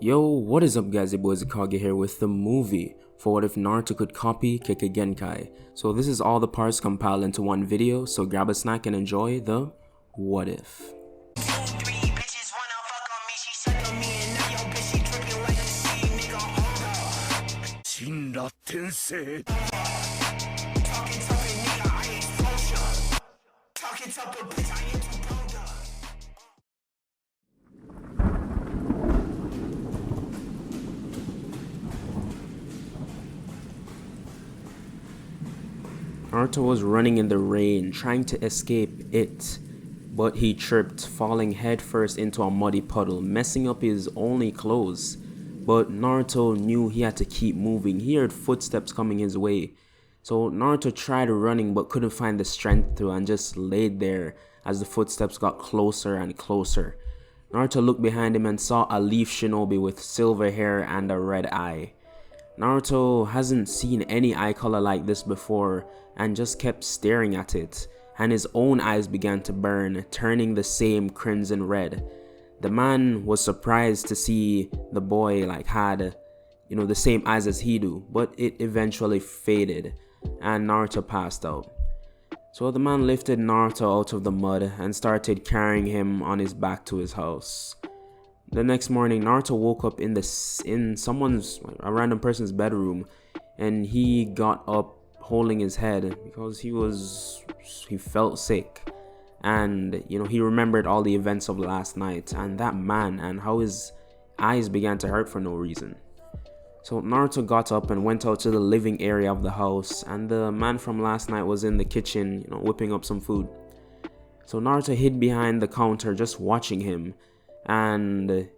Yo, what is up guys, your boy IzuKage here with the movie for what if Naruto could copy Kekkei Genkai. So this is all the parts compiled into one video, so grab a snack and enjoy the what if. Naruto was running in the rain, trying to escape it, but he tripped, falling headfirst into a muddy puddle, messing up his only clothes. But Naruto knew he had to keep moving. He heard footsteps coming his way. So Naruto tried running but couldn't find the strength to and just laid there as the footsteps got closer and closer. Naruto looked behind him and saw a leaf shinobi with silver hair and a red eye. Naruto hasn't seen any eye color like this before and just kept staring at it, and his own eyes began to burn, turning the same crimson red. The man was surprised to see the boy had the same eyes as he do, but it eventually faded and Naruto passed out. So the man lifted Naruto out of the mud and started carrying him on his back to his house. The next morning, Naruto woke up in a random person's bedroom, and he got up holding his head because he felt sick, and he remembered all the events of last night and that man and how his eyes began to hurt for no reason. So Naruto got up and went out to the living area of the house, and the man from last night was in the kitchen, whipping up some food. So Naruto hid behind the counter just watching him. And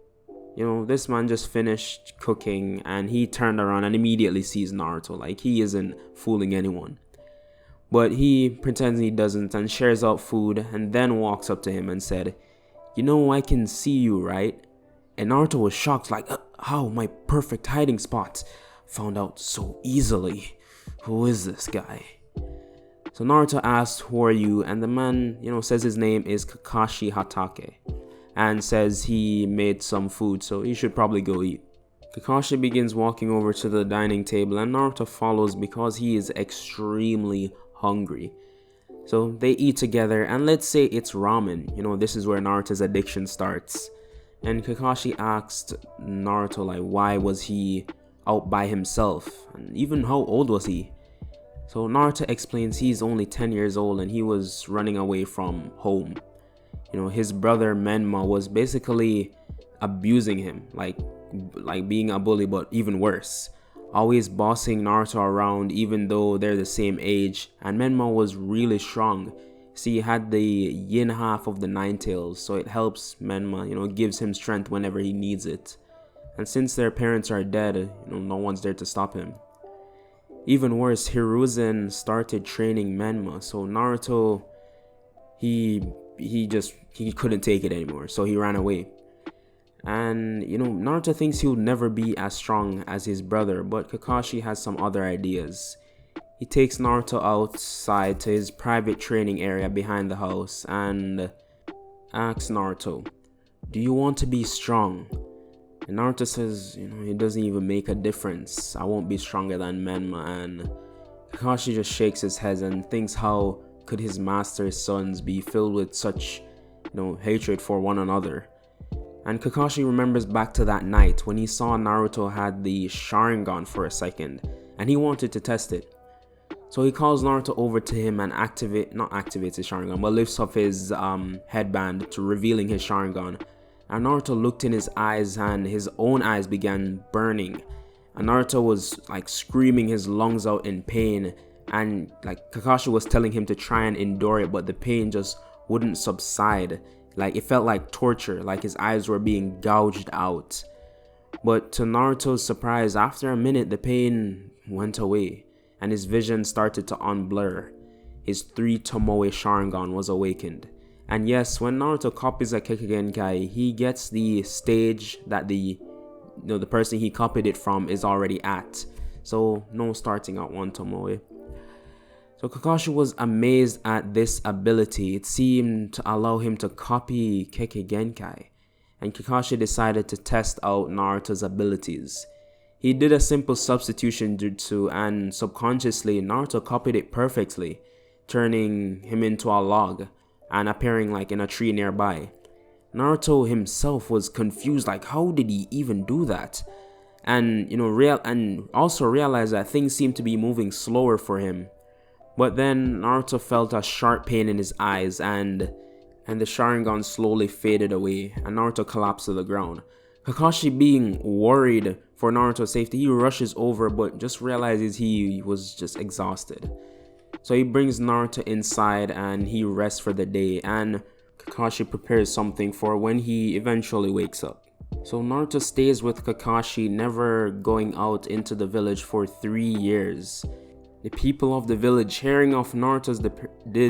this man just finished cooking and he turned around and immediately sees Naruto, like he isn't fooling anyone. But he pretends he doesn't and shares out food and then walks up to him and said, I can see you, right? And Naruto was shocked, like, how my perfect hiding spot found out so easily. Who is this guy? So Naruto asked, who are you? And the man, says his name is Kakashi Hatake, and says he made some food, so he should probably go eat. Kakashi begins walking over to the dining table and Naruto follows because he is extremely hungry. So they eat together, and let's say it's ramen. This is where Naruto's addiction starts. And Kakashi asked Naruto why was he out by himself, and even how old was he? So Naruto explains he's only 10 years old and he was running away from home. His brother Menma was basically abusing him, like being a bully, but even worse. Always bossing Naruto around even though they're the same age, and Menma was really strong. See, he had the yin half of the nine tails, so it helps Menma, gives him strength whenever he needs it. And since their parents are dead, no one's there to stop him. Even worse, Hiruzen started training Menma, so Naruto, he couldn't take it anymore, so he ran away. And Naruto thinks he'll never be as strong as his brother, but Kakashi has some other ideas. He takes Naruto outside to his private training area behind the house and asks Naruto, do you want to be strong? And Naruto says, it doesn't even make a difference. I won't be stronger than Menma. And Kakashi just shakes his head and thinks, how could his master's sons be filled with such, hatred for one another? And Kakashi remembers back to that night when he saw Naruto had the Sharingan for a second, and he wanted to test it. So he calls Naruto over to him and not activates his Sharingan, but lifts up his headband to revealing his Sharingan. And Naruto looked in his eyes and his own eyes began burning. And Naruto was screaming his lungs out in pain. And Kakashi was telling him to try and endure it, but the pain just wouldn't subside. It felt like torture, like his eyes were being gouged out. But to Naruto's surprise, after a minute the pain went away and his vision started to unblur. His 3 Tomoe Sharingan was awakened. And yes, when Naruto copies a Kekkei Genkai, he gets the stage that the person he copied it from is already at. So no starting at 1 Tomoe. So Kakashi was amazed at this ability. It seemed to allow him to copy Kekkei Genkai. and Kakashi decided to test out Naruto's abilities. He did a simple substitution jutsu, and subconsciously Naruto copied it perfectly, turning him into a log and appearing like in a tree nearby. Naruto himself was confused, like how did he even do that? And also realized that things seemed to be moving slower for him. But then Naruto felt a sharp pain in his eyes, and the Sharingan slowly faded away and Naruto collapsed to the ground. Kakashi, being worried for Naruto's safety, he rushes over but just realizes he was just exhausted. So he brings Naruto inside and he rests for the day, and Kakashi prepares something for when he eventually wakes up. So Naruto stays with Kakashi, never going out into the village for 3 years. The people of the village, hearing of Naruto's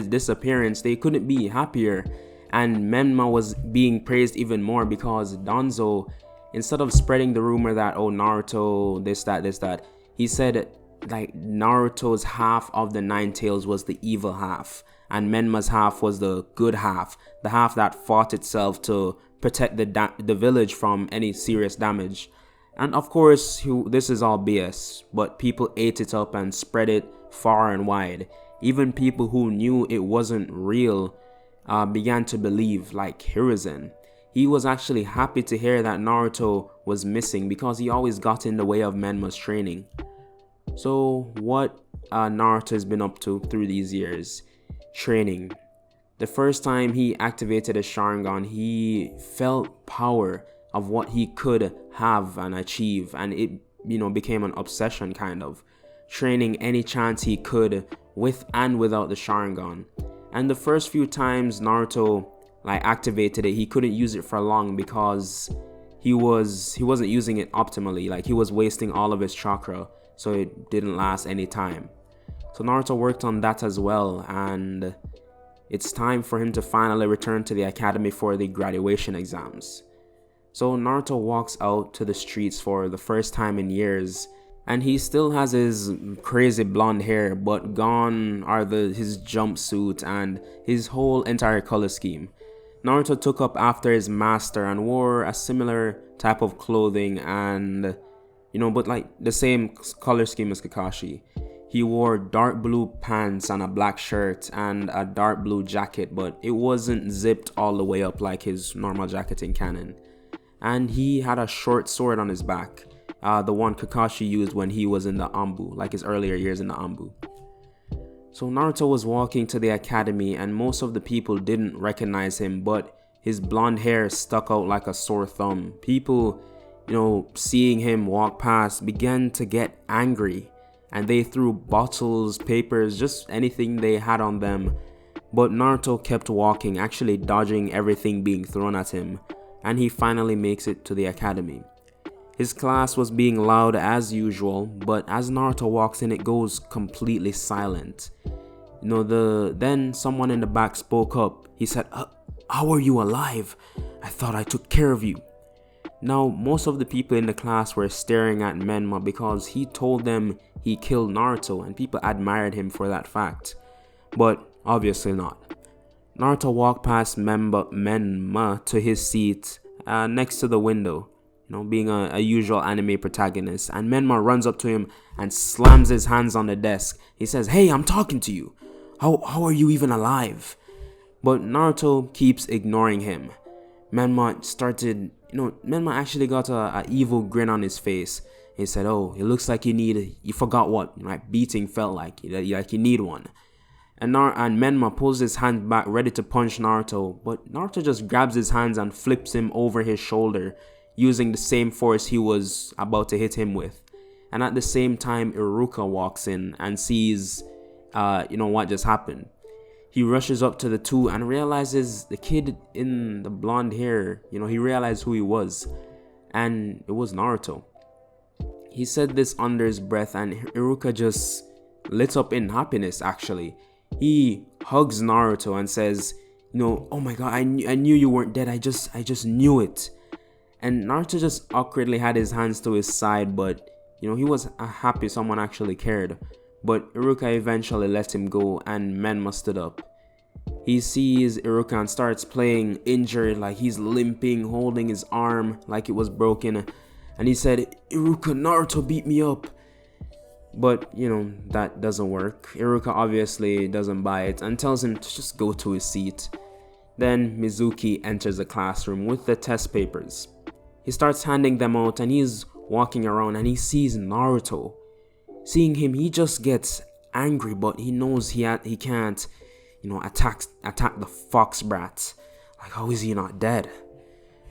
disappearance, they couldn't be happier, and Menma was being praised even more because Danzo, instead of spreading the rumor that, oh, Naruto this that, he said like Naruto's half of the 9 tails was the evil half and Menma's half was the good half, the half that fought itself to protect the village from any serious damage. And of course, this is all BS, but people ate it up and spread it far and wide. Even people who knew it wasn't real began to believe, like Hiruzen. He was actually happy to hear that Naruto was missing because he always got in the way of Menma's training. So what Naruto has been up to through these years? Training. The first time he activated a Sharingan, he felt power of what he could have and achieve, and it became an obsession, kind of training any chance he could with and without the Sharingan. And the first few times Naruto activated it, he couldn't use it for long because he wasn't using it optimally. Like, he was wasting all of his chakra, so it didn't last any time. So Naruto worked on that as well, and it's time for him to finally return to the academy for the graduation exams. So Naruto walks out to the streets for the first time in years, and he still has his crazy blonde hair, but gone are his jumpsuit and his whole entire color scheme. Naruto took up after his master and wore a similar type of clothing and, but like the same color scheme as Kakashi. He wore dark blue pants and a black shirt and a dark blue jacket, but it wasn't zipped all the way up like his normal jacket in canon. And he had a short sword on his back, the one Kakashi used when he was in the Anbu, like his earlier years in the Anbu. So Naruto was walking to the academy and most of the people didn't recognize him, but his blonde hair stuck out like a sore thumb. People, seeing him walk past began to get angry, and they threw bottles, papers, just anything they had on them. But Naruto kept walking, actually dodging everything being thrown at him, and he finally makes it to the academy. His class was being loud as usual, but as Naruto walks in, it goes completely silent. Then someone in the back spoke up. He said, "How are you alive? I thought I took care of you." Now, most of the people in the class were staring at Menma because he told them he killed Naruto, and people admired him for that fact. But obviously not. Naruto walked past Menma to his seat next to the window, being a usual anime protagonist, and Menma runs up to him and slams his hands on the desk. He says, "Hey, I'm talking to you. How are you even alive?" But Naruto keeps ignoring him. Menma actually got a evil grin on his face. He said, "Oh, it looks like you forgot what beating felt like you need one." And Menma pulls his hand back, ready to punch Naruto, but Naruto just grabs his hands and flips him over his shoulder, using the same force he was about to hit him with. And at the same time, Iruka walks in and sees, what just happened. He rushes up to the two and realizes the kid in the blonde hair, he realized who he was, and it was Naruto. He said this under his breath, and Iruka just lit up in happiness, actually. He hugs Naruto and says, "Oh my god, I knew you weren't dead, I just knew it." And Naruto just awkwardly had his hands to his side, but he was happy someone actually cared. But Iruka eventually let him go, and Menma stood up. He sees Iruka and starts playing injured, like he's limping, holding his arm like it was broken. And he said, "Iruka, Naruto beat me up." But, that doesn't work. Iruka obviously doesn't buy it and tells him to just go to his seat. Then Mizuki enters the classroom with the test papers. He starts handing them out and he's walking around and he sees Naruto. Seeing him, he just gets angry, but he knows he can't, attack the fox brat. Like, how is he not dead?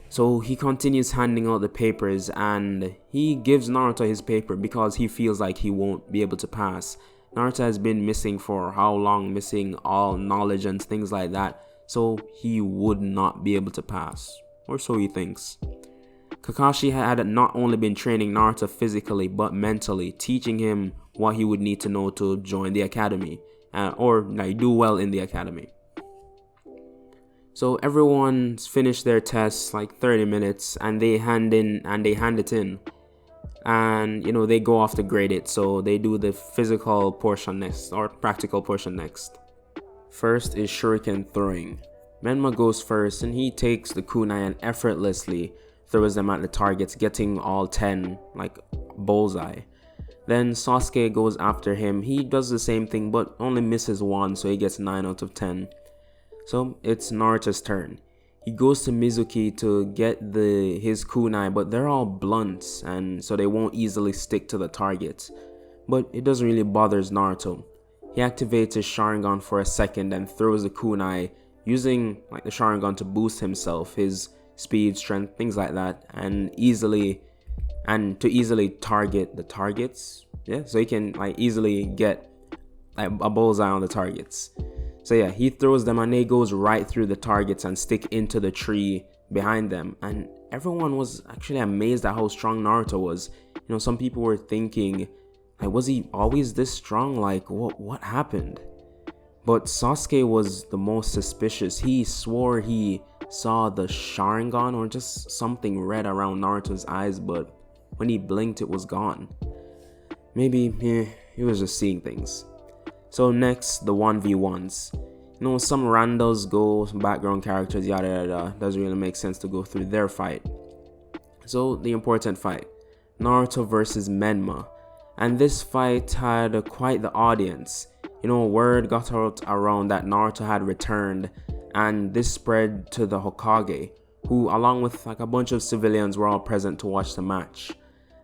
So he continues handing out the papers and he gives Naruto his paper because he feels like he won't be able to pass. Naruto has been missing for how long, missing all knowledge and things like that, so he would not be able to pass, or so he thinks. Kakashi had not only been training Naruto physically but mentally, teaching him what he would need to know to join the academy, or do well in the academy. So everyone's finished their tests, like 30 minutes, and they hand it in. And, they go off to grade it, so they do the physical portion next, or practical portion next. First is shuriken throwing. Menma goes first, and he takes the kunai and effortlessly throws them at the targets, getting all 10, like bullseye. Then Sasuke goes after him. He does the same thing, but only misses one, so he gets 9 out of 10. So it's Naruto's turn. He goes to Mizuki to get his kunai, but they're all blunts, and so they won't easily stick to the target. But it doesn't really bother Naruto. He activates his Sharingan for a second and throws the kunai, using the Sharingan to boost himself, his speed, strength, things like that, and to easily target the targets. Yeah, so he can easily get a bullseye on the targets. So yeah, he throws them and they goes right through the targets and stick into the tree behind them. And everyone was actually amazed at how strong Naruto was. Some people were thinking, was he always this strong? What happened? But Sasuke was the most suspicious. He swore he saw the Sharingan or just something red around Naruto's eyes, but when he blinked, it was gone. Maybe he was just seeing things. So next, the 1v1s. Some randos go, some background characters, yada yada. Doesn't really make sense to go through their fight. So the important fight, Naruto versus Menma. And this fight had quite the audience. Word got out around that Naruto had returned, and this spread to the Hokage, who along with a bunch of civilians were all present to watch the match.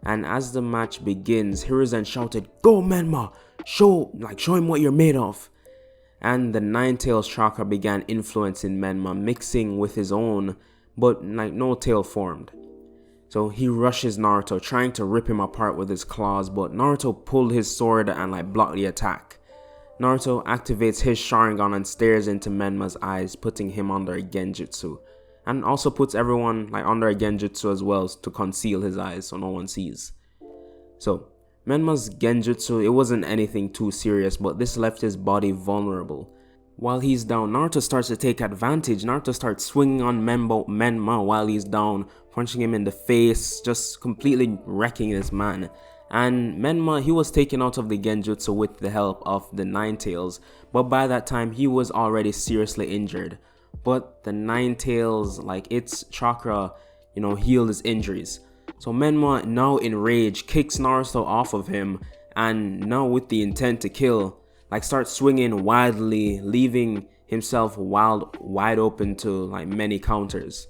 And as the match begins, Hiruzen shouted, "Go Menma! Show him what you're made of!" And the Nine-Tails chakra began influencing Menma, mixing with his own, but no tail formed. So he rushes Naruto, trying to rip him apart with his claws, but Naruto pulled his sword and blocked the attack. Naruto activates his Sharingan and stares into Menma's eyes, putting him under a Genjutsu. And also puts everyone under a Genjutsu as well to conceal his eyes so no one sees. So Menma's Genjutsu, it wasn't anything too serious, but this left his body vulnerable. While he's down, Naruto starts to take advantage. Naruto starts swinging on Menma while he's down, punching him in the face, just completely wrecking this man. And Menma, he was taken out of the Genjutsu with the help of the Nine-Tails, but by that time he was already seriously injured. But the Nine-Tails, its chakra, healed his injuries. So Menma, now in rage, kicks Naruto off of him, and now with the intent to kill, starts swinging wildly, leaving himself wide open to many counters.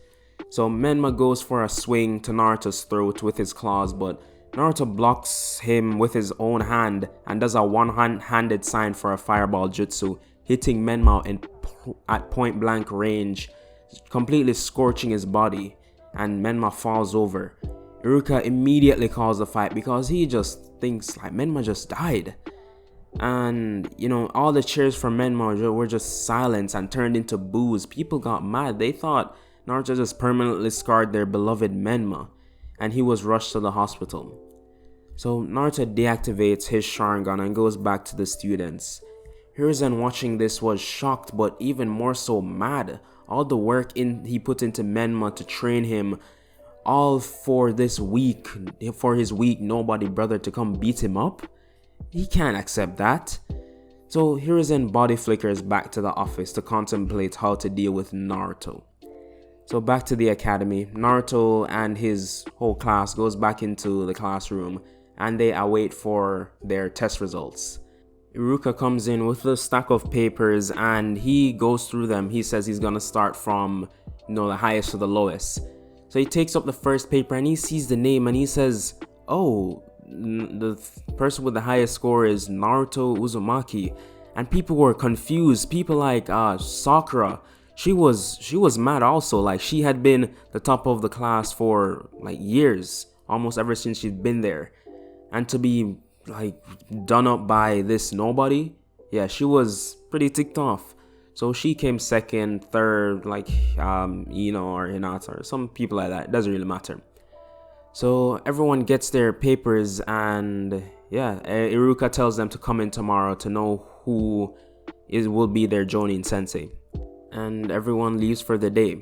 So Menma goes for a swing to Naruto's throat with his claws, but Naruto blocks him with his own hand and does a one-handed sign for a fireball jutsu, hitting Menma at point blank range, completely scorching his body, and Menma falls over. Iruka immediately calls the fight because he just thinks Menma just died. And all the cheers for Menma were just silence and turned into boos. People got mad. They thought Naruto just permanently scarred their beloved Menma, and he was rushed to the hospital. So Naruto deactivates his Sharingan and goes back to the students. Hiruzen watching this was shocked, but even more so mad. All the work he put into Menma to train him, all for his weak nobody brother to come beat him up? He can't accept that. So Hiruzen body flickers back to the office to contemplate how to deal with Naruto. So back to the academy, Naruto and his whole class goes back into the classroom and they await for their test results. Iruka comes in with a stack of papers and he goes through them. He says he's gonna start from, the highest to the lowest. So he takes up the first paper and he sees the name and he says, oh, the person with the highest score is Naruto Uzumaki. And people were confused. People like Sakura, she was mad also. Like, she had been the top of the class for like years, almost ever since she'd been there. And to be like done up by this nobody, yeah, she was pretty ticked off. So she came second, third, like or Hinata or some people like that. It doesn't really matter. So everyone gets their papers and yeah, Iruka tells them to come in tomorrow to know who will be their Jonin sensei. And everyone leaves for the day.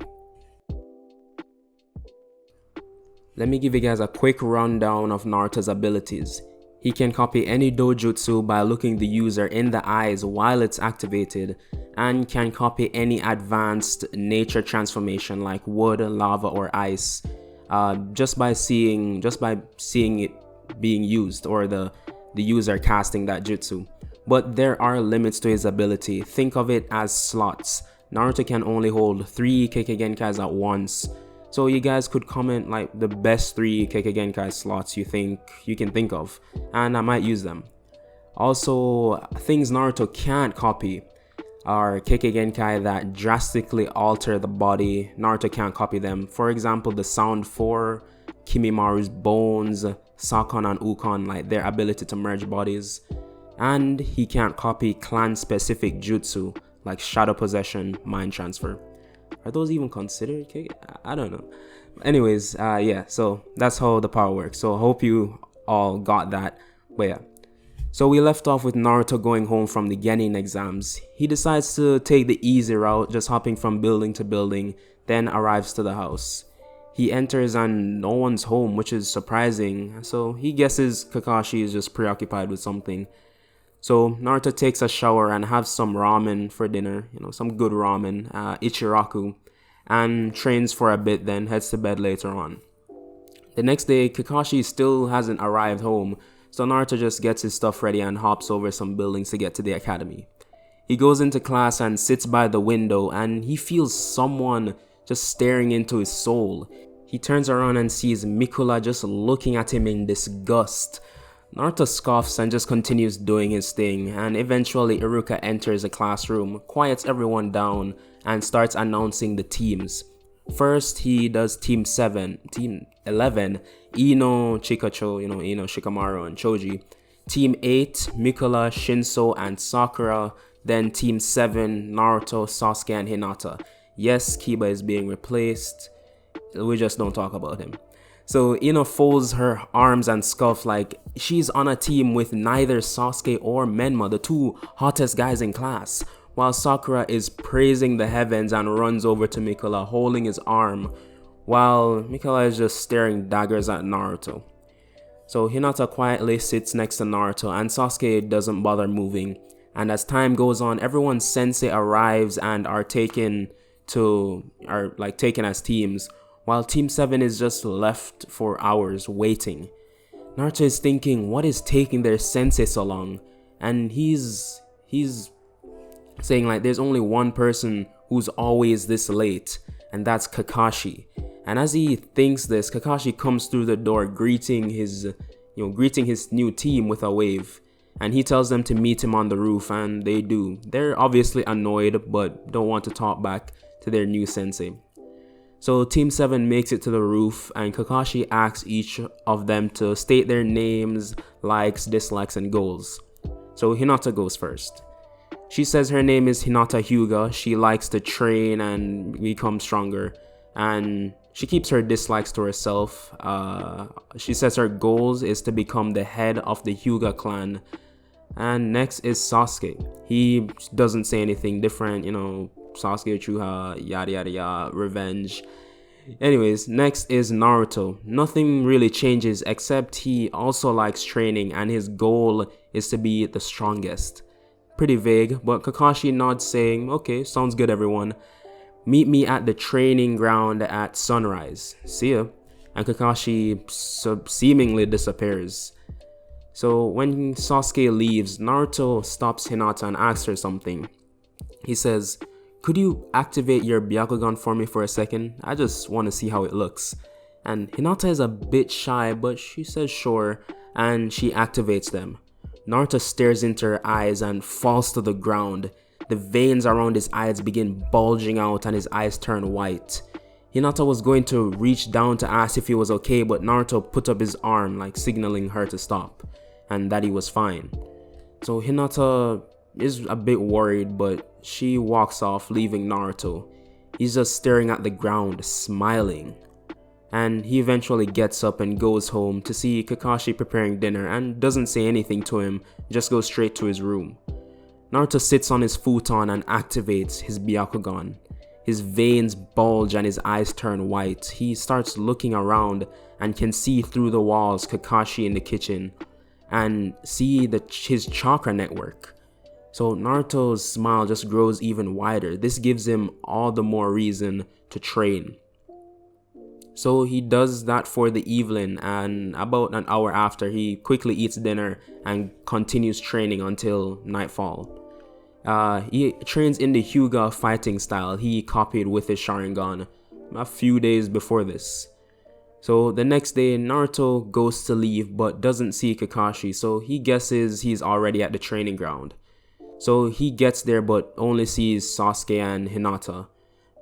Let me give you guys a quick rundown of Naruto's abilities. He can copy any dojutsu by looking the user in the eyes while it's activated, and can copy any advanced nature transformation like wood, lava, or ice, just by seeing it being used, or the user casting that jutsu. But there are limits to his ability. Think of it as slots. Naruto can only hold 3 Kekkei Genkais at once. So you guys could comment like the best 3 Kekkei Genkai slots you can think of, and I might use them. Also, things Naruto can't copy are Kekkei Genkai that drastically alter the body. Naruto can't copy them. For example, the Sound 4, Kimimaru's bones, Sakon and Ukon, like their ability to merge bodies. And he can't copy clan-specific jutsu like Shadow Possession, Mind Transfer. Are those even considered Kekkei? I don't know. Anyways, yeah, so that's how the power works. So I hope you all got that. But yeah. So we left off with Naruto going home from the Genin exams. He decides to take the easy route, just hopping from building to building, then arrives to the house. He enters and no one's home, which is surprising. So he guesses Kakashi is just preoccupied with something. So Naruto takes a shower and has some ramen for dinner, some good ramen, Ichiraku, and trains for a bit, then heads to bed later on. The next day, Kakashi still hasn't arrived home, so Naruto just gets his stuff ready and hops over some buildings to get to the academy. He goes into class and sits by the window and he feels someone just staring into his soul. He turns around and sees Mikula just looking at him in disgust. Naruto scoffs and just continues doing his thing, and eventually Iruka enters the classroom, quiets everyone down, and starts announcing the teams. First, he does Team 7, Team 11, Ino, Chikacho, Ino, Shikamaru, and Choji. Team 8, Mikula, Shinso, and Sakura. Then Team 7, Naruto, Sasuke, and Hinata. Yes, Kiba is being replaced. We just don't talk about him. So Ino folds her arms and scoffs like she's on a team with neither Sasuke or Menma, the 2 hottest guys in class, while Sakura is praising the heavens and runs over to Mikula holding his arm, while Mikula is just staring daggers at Naruto. So Hinata quietly sits next to Naruto and Sasuke doesn't bother moving, and as time goes on, everyone's sensei arrives and are taken as teams, while Team 7 is just left for hours waiting. Naruto is thinking, what is taking their sensei so long? And he's saying like there's only one person who's always this late, and that's Kakashi. And as he thinks this, Kakashi comes through the door greeting his new team with a wave. And he tells them to meet him on the roof, and they do. They're obviously annoyed but don't want to talk back to their new sensei. So Team 7 makes it to the roof, and Kakashi asks each of them to state their names, likes, dislikes, and goals. So Hinata goes first. She says her name is Hinata Hyuga. She likes to train and become stronger, and she keeps her dislikes to herself. She says her goals is to become the head of the Hyuga clan. And next is Sasuke. He doesn't say anything different, Sasuke, Uchiha, yada yada yada, revenge. Anyways, next is Naruto. Nothing really changes except he also likes training and his goal is to be the strongest. pretty vague, but Kakashi nods saying, okay, sounds good everyone. Meet me at the training ground at sunrise. See ya. And Kakashi seemingly disappears. So when Sasuke leaves, Naruto stops Hinata and asks her something. He says, could you activate your Byakugan for me for a second? I just want to see how it looks. And Hinata is a bit shy, but she says sure, and she activates them. Naruto stares into her eyes and falls to the ground. The veins around his eyes begin bulging out and his eyes turn white. Hinata was going to reach down to ask if he was okay, but Naruto put up his arm, like signaling her to stop, and that he was fine. So Hinata is a bit worried, but she walks off, leaving Naruto. He's just staring at the ground, smiling. And he eventually gets up and goes home to see Kakashi preparing dinner and doesn't say anything to him, just goes straight to his room. Naruto sits on his futon and activates his Byakugan. His veins bulge and his eyes turn white. He starts looking around and can see through the walls Kakashi in the kitchen and see his chakra network. So Naruto's smile just grows even wider. This gives him all the more reason to train. So he does that for the evening, and about an hour after, he quickly eats dinner and continues training until nightfall. He trains in the Hyuga fighting style he copied with his Sharingan a few days before this. So the next day, Naruto goes to leave but doesn't see Kakashi, so he guesses he's already at the training ground. So he gets there but only sees Sasuke and Hinata.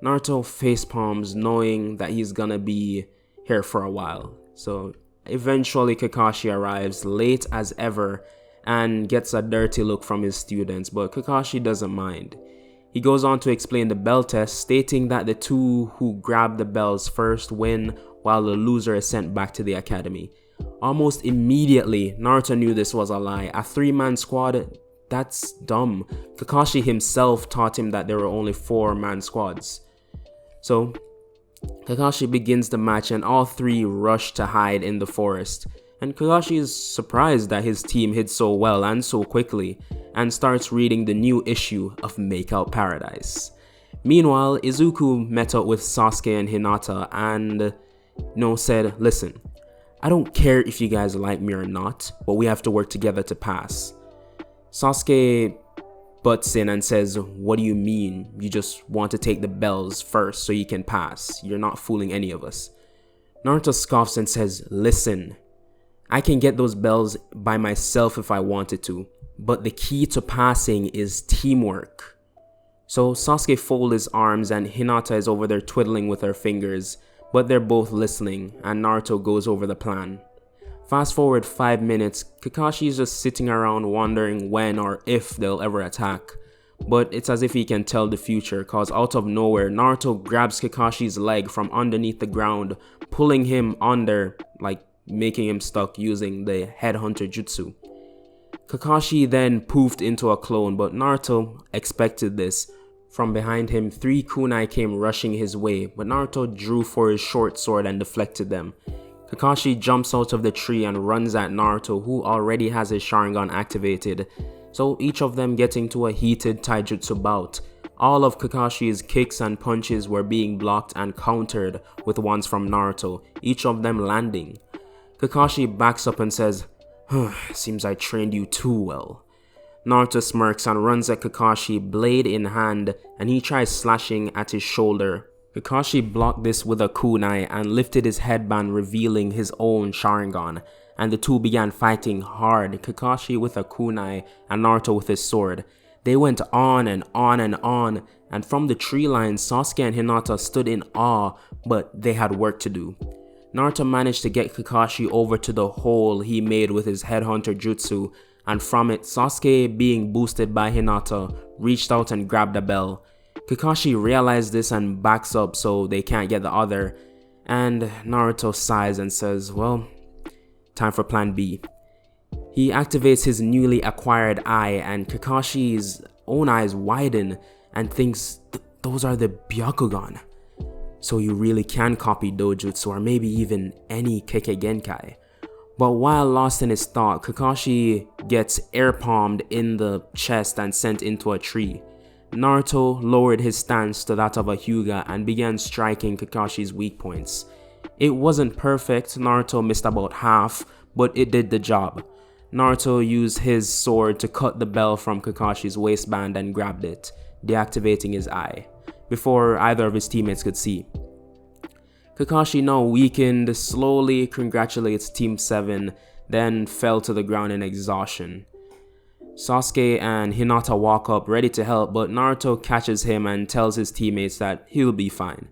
Naruto facepalms knowing that he's gonna be here for a while. So eventually Kakashi arrives late as ever and gets a dirty look from his students, but Kakashi doesn't mind. He goes on to explain the bell test, stating that the two who grab the bells first win while the loser is sent back to the academy. Almost immediately, Naruto knew this was a lie. A 3-man squad? That's dumb. Kakashi himself taught him that there were only 4-man squads. So, Kakashi begins the match and all three rush to hide in the forest. And Kakashi is surprised that his team hid so well and so quickly, and starts reading the new issue of Makeout Paradise. Meanwhile, Izuku met up with Sasuke and Hinata and, said, listen, I don't care if you guys like me or not, but we have to work together to pass. Sasuke butts in and says, what do you mean? You just want to take the bells first so you can pass. You're not fooling any of us. Naruto scoffs and says, listen, I can get those bells by myself if I wanted to, but the key to passing is teamwork. So Sasuke folds his arms and Hinata is over there twiddling with her fingers, but they're both listening and Naruto goes over the plan. Fast forward 5 minutes, Kakashi is just sitting around wondering when or if they'll ever attack. But it's as if he can tell the future, cause out of nowhere, Naruto grabs Kakashi's leg from underneath the ground, pulling him under, like making him stuck using the headhunter jutsu. Kakashi then poofed into a clone, but Naruto expected this. From behind him, 3 kunai came rushing his way, but Naruto drew for his short sword and deflected them. Kakashi jumps out of the tree and runs at Naruto, who already has his Sharingan activated, so each of them getting to a heated taijutsu bout. All of Kakashi's kicks and punches were being blocked and countered with ones from Naruto, each of them landing. Kakashi backs up and says, seems I trained you too well. Naruto smirks and runs at Kakashi, blade in hand, and he tries slashing at his shoulder. Kakashi blocked this with a kunai and lifted his headband, revealing his own Sharingan, and the two began fighting hard, Kakashi with a kunai and Naruto with his sword. They went on and on and on, and from the tree line, Sasuke and Hinata stood in awe, but they had work to do. Naruto managed to get Kakashi over to the hole he made with his headhunter jutsu, and from it, Sasuke, being boosted by Hinata, reached out and grabbed a bell. Kakashi realized this and backs up so they can't get the other, and Naruto sighs and says, well, time for plan B. He activates his newly acquired eye and Kakashi's own eyes widen and thinks those are the Byakugan. So you really can copy dojutsu or maybe even any Kekkei Genkai. But while lost in his thought, Kakashi gets air palmed in the chest and sent into a tree. Naruto lowered his stance to that of a Hyuga and began striking Kakashi's weak points. It wasn't perfect, Naruto missed about half, but it did the job. Naruto used his sword to cut the bell from Kakashi's waistband and grabbed it, deactivating his eye, before either of his teammates could see. Kakashi, now weakened, slowly congratulates Team 7, then fell to the ground in exhaustion. Sasuke and Hinata walk up ready to help, but Naruto catches him and tells his teammates that he'll be fine,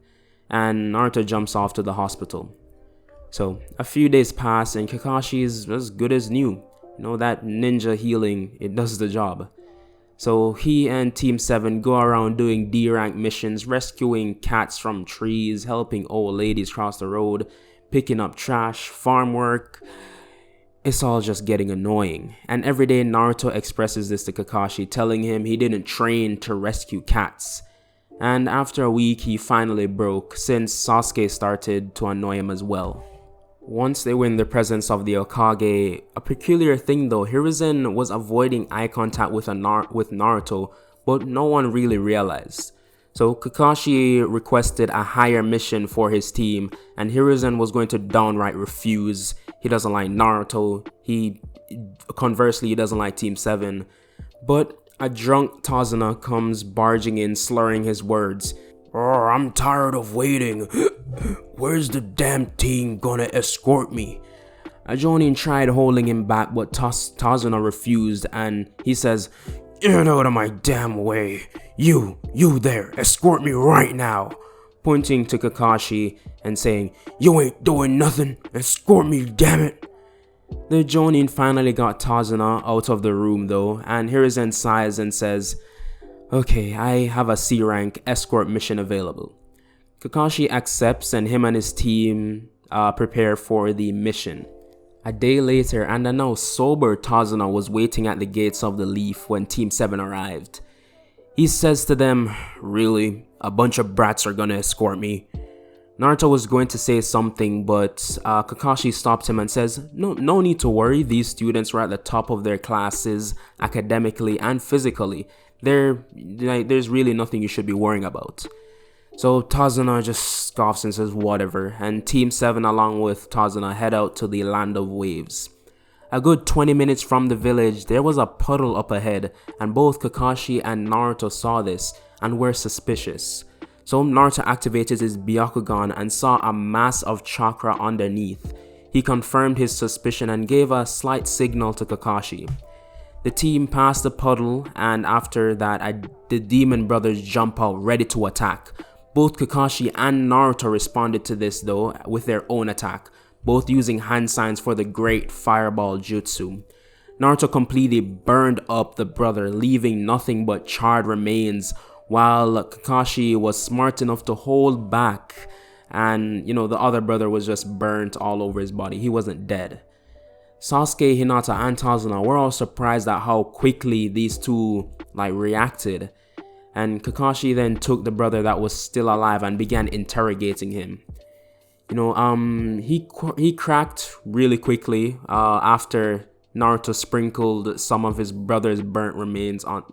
and Naruto jumps off to the hospital. So, a few days pass and Kakashi is as good as new. That ninja healing, it does the job. So he and Team 7 go around doing D-rank missions, rescuing cats from trees, helping old ladies cross the road, picking up trash, farm work. It's all just getting annoying. And every day Naruto expresses this to Kakashi, telling him he didn't train to rescue cats. And after a week he finally broke, since Sasuke started to annoy him as well. Once they were in the presence of the Hokage, a peculiar thing though, Hiruzen was avoiding eye contact with Naruto, but no one really realized. So Kakashi requested a higher mission for his team, and Hiruzen was going to downright refuse. He doesn't like Naruto, conversely he doesn't like Team 7. But a drunk Tazuna comes barging in, slurring his words. "Oh, I'm tired of waiting. Where's the damn team gonna escort me?" A Jonin tried holding him back, but Tazuna refused, and he says, "Get out of my damn way. You there, escort me right now," pointing to Kakashi and saying, "You ain't doing nothing, escort me, damn it." The Jonin finally got Tazuna out of the room though, and Hiruzen sighs and says, "Okay, I have a C rank escort mission available." Kakashi accepts and him and his team prepare for the mission. A day later, and a now sober Tazuna was waiting at the gates of the Leaf when Team 7 arrived. He says to them, "Really? A bunch of brats are gonna escort me?" Naruto was going to say something, but Kakashi stopped him and says, No need to worry, these students were at the top of their classes, academically and physically. There's really nothing you should be worrying about. So Tazuna just scoffs and says whatever, and Team 7 along with Tazuna head out to the Land of Waves. A good 20 minutes from the village, there was a puddle up ahead, and both Kakashi and Naruto saw this and were suspicious. So Naruto activated his Byakugan and saw a mass of chakra underneath. He confirmed his suspicion and gave a slight signal to Kakashi. The team passed the puddle, and after that the demon brothers jump out ready to attack. Both Kakashi and Naruto responded to this though with their own attack, both using hand signs for the great fireball jutsu. Naruto completely burned up the brother, leaving nothing but charred remains, while Kakashi was smart enough to hold back, and the other brother was just burnt all over his body. He wasn't dead. Sasuke, Hinata, and Tazuna were all surprised at how quickly these two reacted, and Kakashi then took the brother that was still alive and began interrogating him. He cracked really quickly after Naruto sprinkled some of his brother's burnt remains on.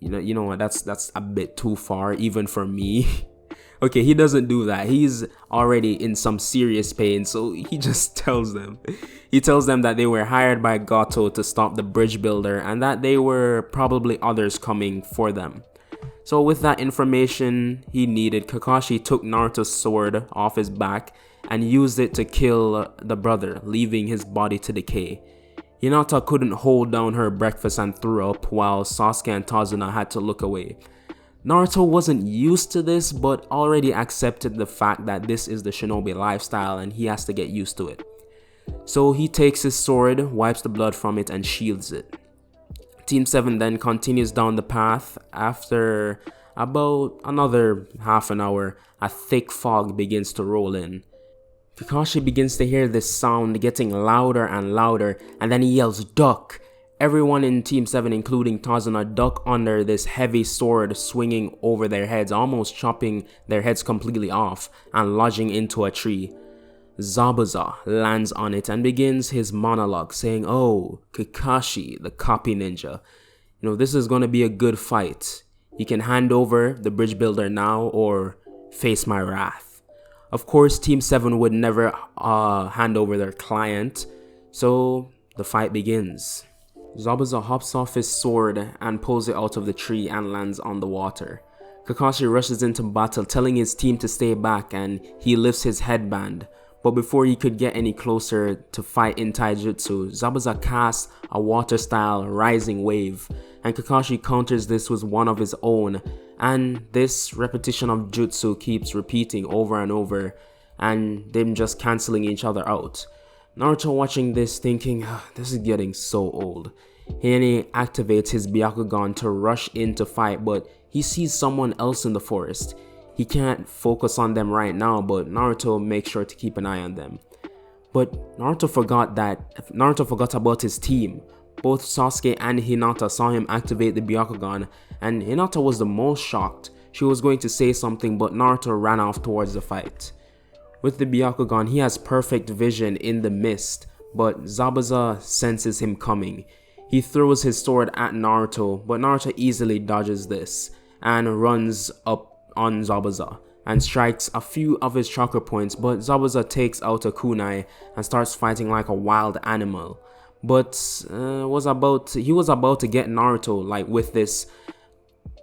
You know what? That's a bit too far, even for me. Okay, he doesn't do that. He's already in some serious pain, so he just tells them. He tells them that they were hired by Goto to stop the bridge builder, and that they were probably others coming for them. So with that information he needed, Kakashi took Naruto's sword off his back and used it to kill the brother, leaving his body to decay. Hinata couldn't hold down her breakfast and threw up, while Sasuke and Tazuna had to look away. Naruto wasn't used to this, but already accepted the fact that this is the shinobi lifestyle and he has to get used to it. So he takes his sword, wipes the blood from it, and shields it. Team 7 then continues down the path. After about another half an hour, a thick fog begins to roll in. Kakashi begins to hear this sound getting louder and louder, and then he yells, "Duck!" Everyone in Team 7, including Tazuna, duck under this heavy sword swinging over their heads, almost chopping their heads completely off and lodging into a tree. Zabuza lands on it and begins his monologue saying, "Oh, Kakashi, the copy ninja. This is going to be a good fight. You can hand over the bridge builder now or face my wrath." Of course, Team 7 would never hand over their client, so the fight begins. Zabuza hops off his sword and pulls it out of the tree and lands on the water. Kakashi rushes into battle, telling his team to stay back, and he lifts his headband. But before he could get any closer to fight in taijutsu, Zabuza casts a water-style rising wave, and Kakashi counters this with one of his own, and this repetition of jutsu keeps repeating over and over, and them just cancelling each other out. Naruto watching this thinking, this is getting so old. He activates his Byakugan to rush in to fight, but he sees someone else in the forest. He can't focus on them right now, but Naruto makes sure to keep an eye on them. But Naruto forgot about his team. Both Sasuke and Hinata saw him activate the Byakugan, and Hinata was the most shocked. She was going to say something, but Naruto ran off towards the fight. With the Byakugan, he has perfect vision in the mist, but Zabuza senses him coming. He throws his sword at Naruto, but Naruto easily dodges this and runs up on Zabuza and strikes a few of his chakra points, but Zabuza takes out a kunai and starts fighting like a wild animal. But he was about to get Naruto with this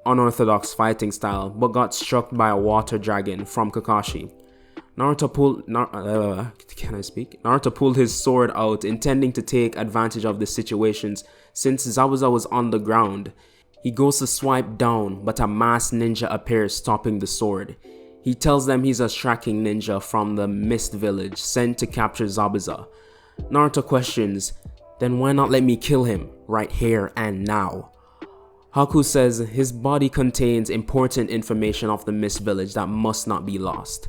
unorthodox fighting style, but got struck by a water dragon from Kakashi. Naruto pulled his sword out, intending to take advantage of the situations since Zabuza was on the ground. He goes to swipe down, but a masked ninja appears, stopping the sword. He tells them he's a tracking ninja from the Mist Village, sent to capture Zabuza. Naruto questions, "Then why not let me kill him, right here and now?" Haku says his body contains important information of the Mist Village that must not be lost.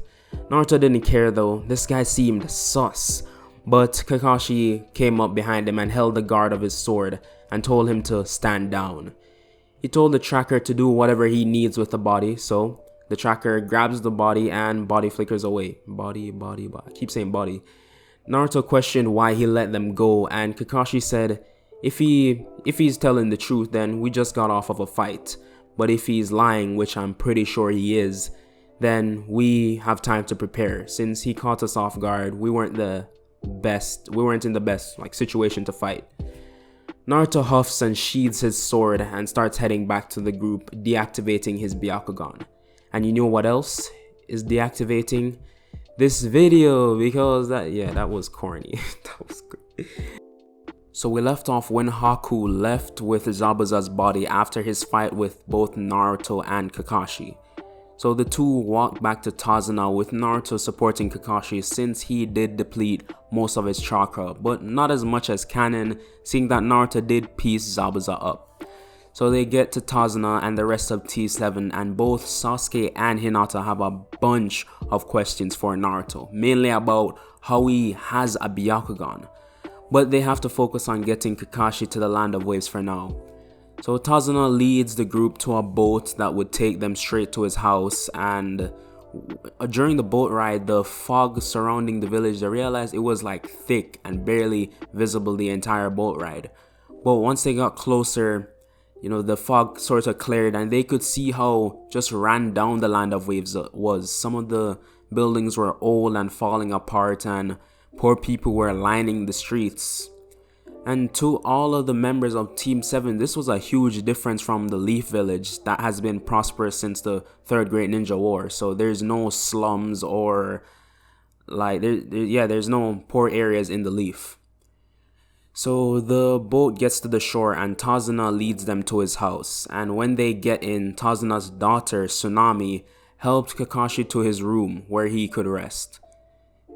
Naruto didn't care though, this guy seemed sus. But Kakashi came up behind him and held the guard of his sword and told him to stand down. He told the tracker to do whatever he needs with the body, so the tracker grabs the body and body flickers away. Body. I keep saying body. Naruto questioned why he let them go, and Kakashi said, if he's telling the truth, then we just got off of a fight. But if he's lying, which I'm pretty sure he is, then we have time to prepare. Since he caught us off guard, we weren't in the best situation to fight. Naruto huffs and sheathes his sword and starts heading back to the group, deactivating his Byakugan. And you know what else is deactivating? This video, because that was corny. That was good. So we left off when Haku left with Zabuza's body after his fight with both Naruto and Kakashi. So the two walked back to Tazuna with Naruto supporting Kakashi since he did deplete most of his chakra, but not as much as canon, seeing that Naruto did piece Zabuza up. So they get to Tazuna and the rest of T7, and both Sasuke and Hinata have a bunch of questions for Naruto, mainly about how he has a Byakugan. But they have to focus on getting Kakashi to the Land of Waves for now. So Tazuna leads the group to a boat that would take them straight to his house, and during the boat ride, the fog surrounding the village, they realized it was thick and barely visible the entire boat ride. But once they got closer, the fog sort of cleared and they could see how just ran down the Land of Waves was. Some of the buildings were old and falling apart, and poor people were lining the streets. And to all of the members of Team 7, this was a huge difference from the Leaf Village that has been prosperous since the Third Great Ninja War. So there's no slums or there's no poor areas in the Leaf. So the boat gets to the shore and Tazuna leads them to his house. And when they get in, Tazuna's daughter, Tsunami, helped Kakashi to his room where he could rest.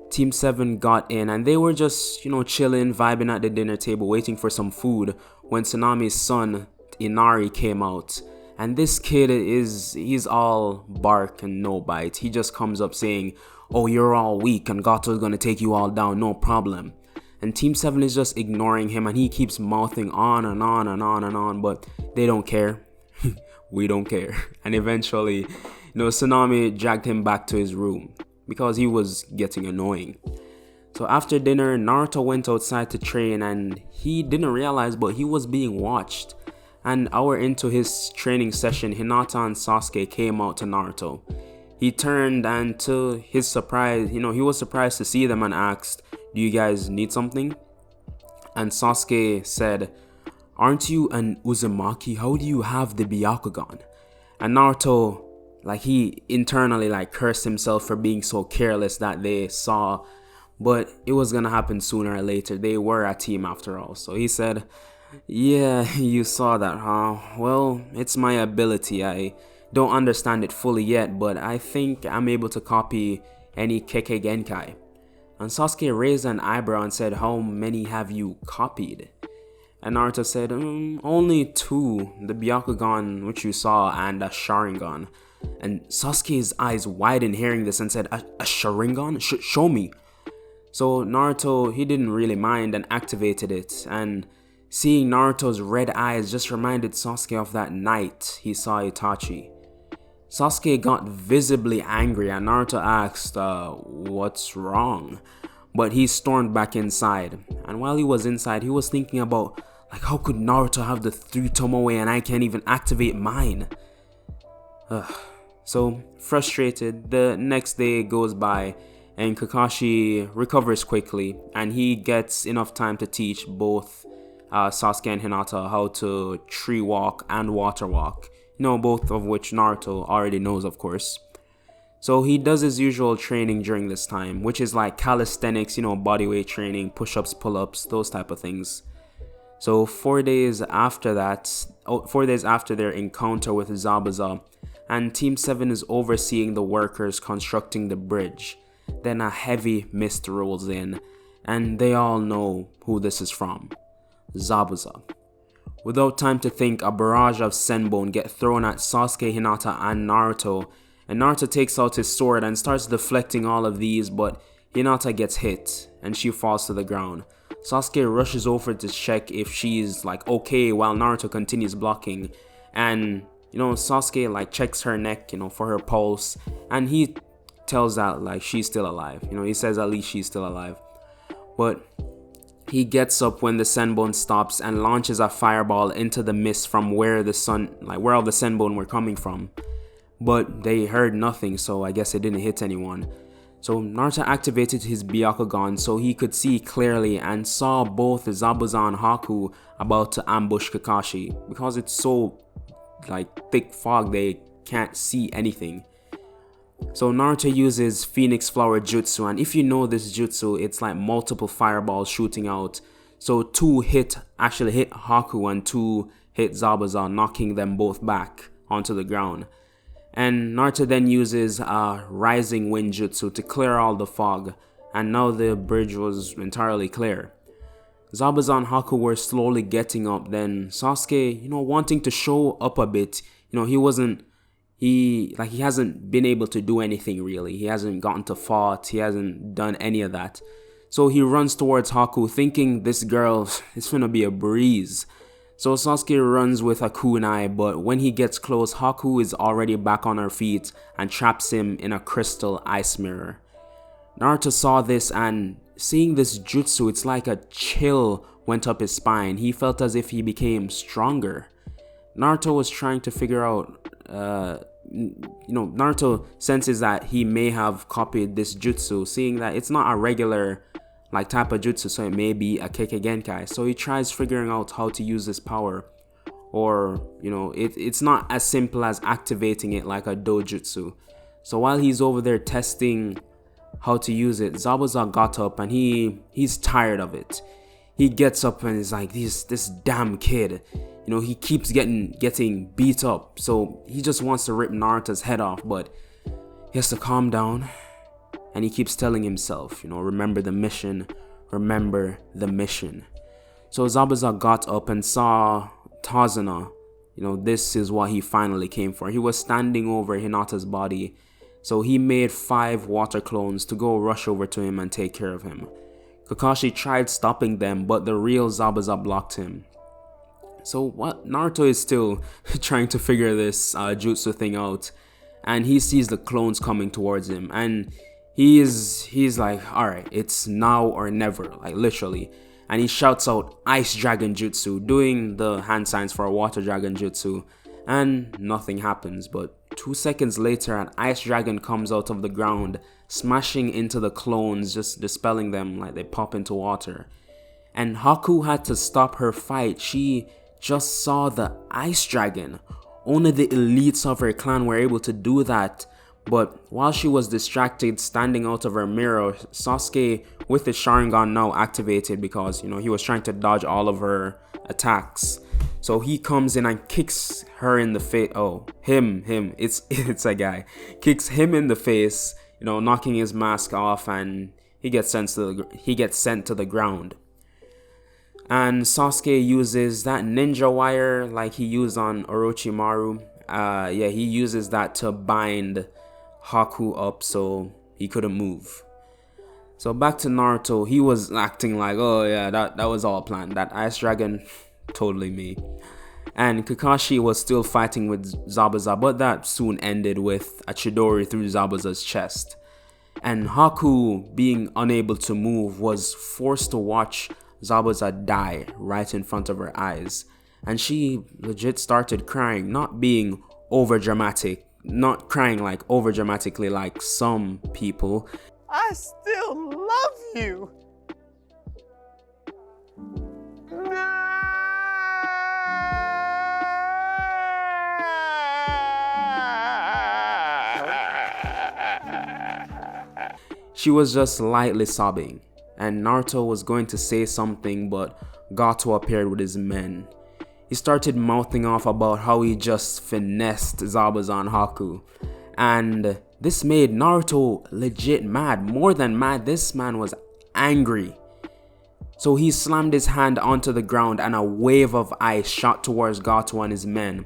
Team 7 got in and they were just, chilling, vibing at the dinner table, waiting for some food when Tsunami's son, Inari, came out. And this kid he's all bark and no bite. He just comes up saying, "Oh, you're all weak and Gato's gonna take you all down, no problem." And Team 7 is just ignoring him and he keeps mouthing on and on and on and on, but they don't care. We don't care. And eventually, Tsunami dragged him back to his room, because he was getting annoying. So after dinner, Naruto went outside to train and he didn't realize but he was being watched. An hour into his training session, Hinata and Sasuke came out to Naruto. He turned and to his surprise, he was surprised to see them and asked, "Do you guys need something?" And Sasuke said, "Aren't you an Uzumaki? How do you have the Byakugan?" And Naruto, he internally cursed himself for being so careless that they saw, but it was gonna happen sooner or later. They were a team after all. So he said, "Yeah, you saw that, huh? Well, it's my ability. I don't understand it fully yet, but I think I'm able to copy any Kekkei Genkai." And Sasuke raised an eyebrow and said, "How many have you copied?" And Naruto said, "Only 2, the Byakugan which you saw and a Sharingan." And Sasuke's eyes widened hearing this and said, a Sharingan? Show me." So Naruto, he didn't really mind and activated it, and seeing Naruto's red eyes just reminded Sasuke of that night he saw Itachi. Sasuke got visibly angry and Naruto asked, "What's wrong?" But he stormed back inside, and while he was inside, he was thinking about, how could Naruto have the 3 Tomoe and I can't even activate mine? So frustrated, the next day goes by and Kakashi recovers quickly and he gets enough time to teach both Sasuke and Hinata how to tree walk and water walk, both of which Naruto already knows, of course. So he does his usual training during this time, which is like calisthenics, bodyweight training, push-ups, pull-ups, those type of things. So 4 days after their encounter with Zabuza, and Team 7 is overseeing the workers constructing the bridge. Then a heavy mist rolls in, and they all know who this is from. Zabuza. Without time to think, a barrage of senbon get thrown at Sasuke, Hinata, and Naruto, and Naruto takes out his sword and starts deflecting all of these, but Hinata gets hit, and she falls to the ground. Sasuke rushes over to check if she's okay while Naruto continues blocking, and Sasuke checks her neck, for her pulse, and he tells that she's still alive. He says at least she's still alive. But he gets up when the senbon stops and launches a fireball into the mist from where all the senbon were coming from. But they heard nothing, so I guess it didn't hit anyone. So Naruto activated his Byakugan so he could see clearly and saw both Zabuza and Haku about to ambush Kakashi. Because it's so thick fog, they can't see anything. So Naruto uses Phoenix Flower Jutsu, and if you know this jutsu, it's multiple fireballs shooting out. So 2 actually hit Haku and 2 hit Zabuza, knocking them both back onto the ground. And Naruto then uses a Rising Wind Jutsu to clear all the fog, and now the bridge was entirely clear. Zabuza and Haku were slowly getting up, then Sasuke, wanting to show up a bit, he hasn't been able to do anything really. He hasn't gotten to fight, he hasn't done any of that. So he runs towards Haku thinking this girl is gonna be a breeze. So Sasuke runs with a kunai, but when he gets close, Haku is already back on her feet and traps him in a crystal ice mirror. Naruto saw this, and seeing this jutsu, it's like a chill went up his spine. He felt as if he became stronger. Naruto was trying to figure out, Naruto senses that he may have copied this jutsu, seeing that it's not a regular type of jutsu, so it may be a Kekkei Genkai. So he tries figuring out how to use this power, or it's not as simple as activating it like a dojutsu. So while he's over there testing how to use it, Zabuza got up and he's tired of it. He gets up and is like, this damn kid, he keeps getting beat up, so he just wants to rip Naruto's head off, but he has to calm down. And he keeps telling himself, remember the mission, remember the mission. So Zabuza got up and saw Tazuna. This is what he finally came for. He was standing over Hinata's body. So he made 5 water clones to go rush over to him and take care of him. Kakashi tried stopping them, but the real Zabuza blocked him. So Naruto is still trying to figure this jutsu thing out. And he sees the clones coming towards him. And He's like, alright, it's now or never, like literally. And he shouts out Ice Dragon Jutsu, doing the hand signs for a Water Dragon Jutsu, and nothing happens. But 2 seconds later, an Ice Dragon comes out of the ground, smashing into the clones, just dispelling them like they pop into water. And Haku had to stop her fight. She just saw the Ice Dragon. Only the elites of her clan were able to do that. But while she was distracted standing out of her mirror, Sasuke, with his Sharingan now activated because, he was trying to dodge all of her attacks. So he comes in and kicks her in the face. Oh, him, it's a guy. Kicks him in the face, knocking his mask off, and he gets sent to the ground. And Sasuke uses that ninja wire like he used on Orochimaru. He uses that to bind Haku up so he couldn't move. So back to Naruto, he was acting like, oh yeah, that was all planned. That Ice Dragon, totally me. And Kakashi was still fighting with Zabuza, but that soon ended with a Chidori through Zabuza's chest. And Haku, being unable to move, was forced to watch Zabuza die right in front of her eyes. And she legit started crying, not being over dramatic, not crying like over dramatically like some people. I still love you. She was just lightly sobbing, and Naruto was going to say something, but Gato appeared with his men. He started mouthing off about how he just finessed Zabuza and Haku, and this made Naruto legit mad. More than mad, this man was angry. So he slammed his hand onto the ground and a wave of ice shot towards Gato and his men.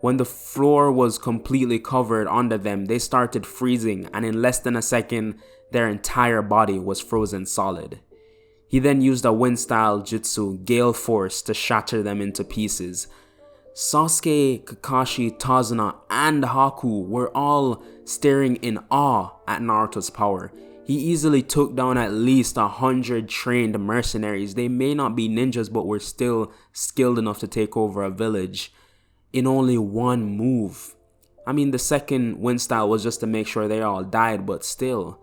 When the floor was completely covered under them, they started freezing, and in less than a second, their entire body was frozen solid. He then used a wind-style jutsu, Gale Force, to shatter them into pieces. Sasuke, Kakashi, Tazuna, and Haku were all staring in awe at Naruto's power. He easily took down at least 100 trained mercenaries. They may not be ninjas, but were still skilled enough to take over a village in only one move. I mean, the second wind style was just to make sure they all died, but still.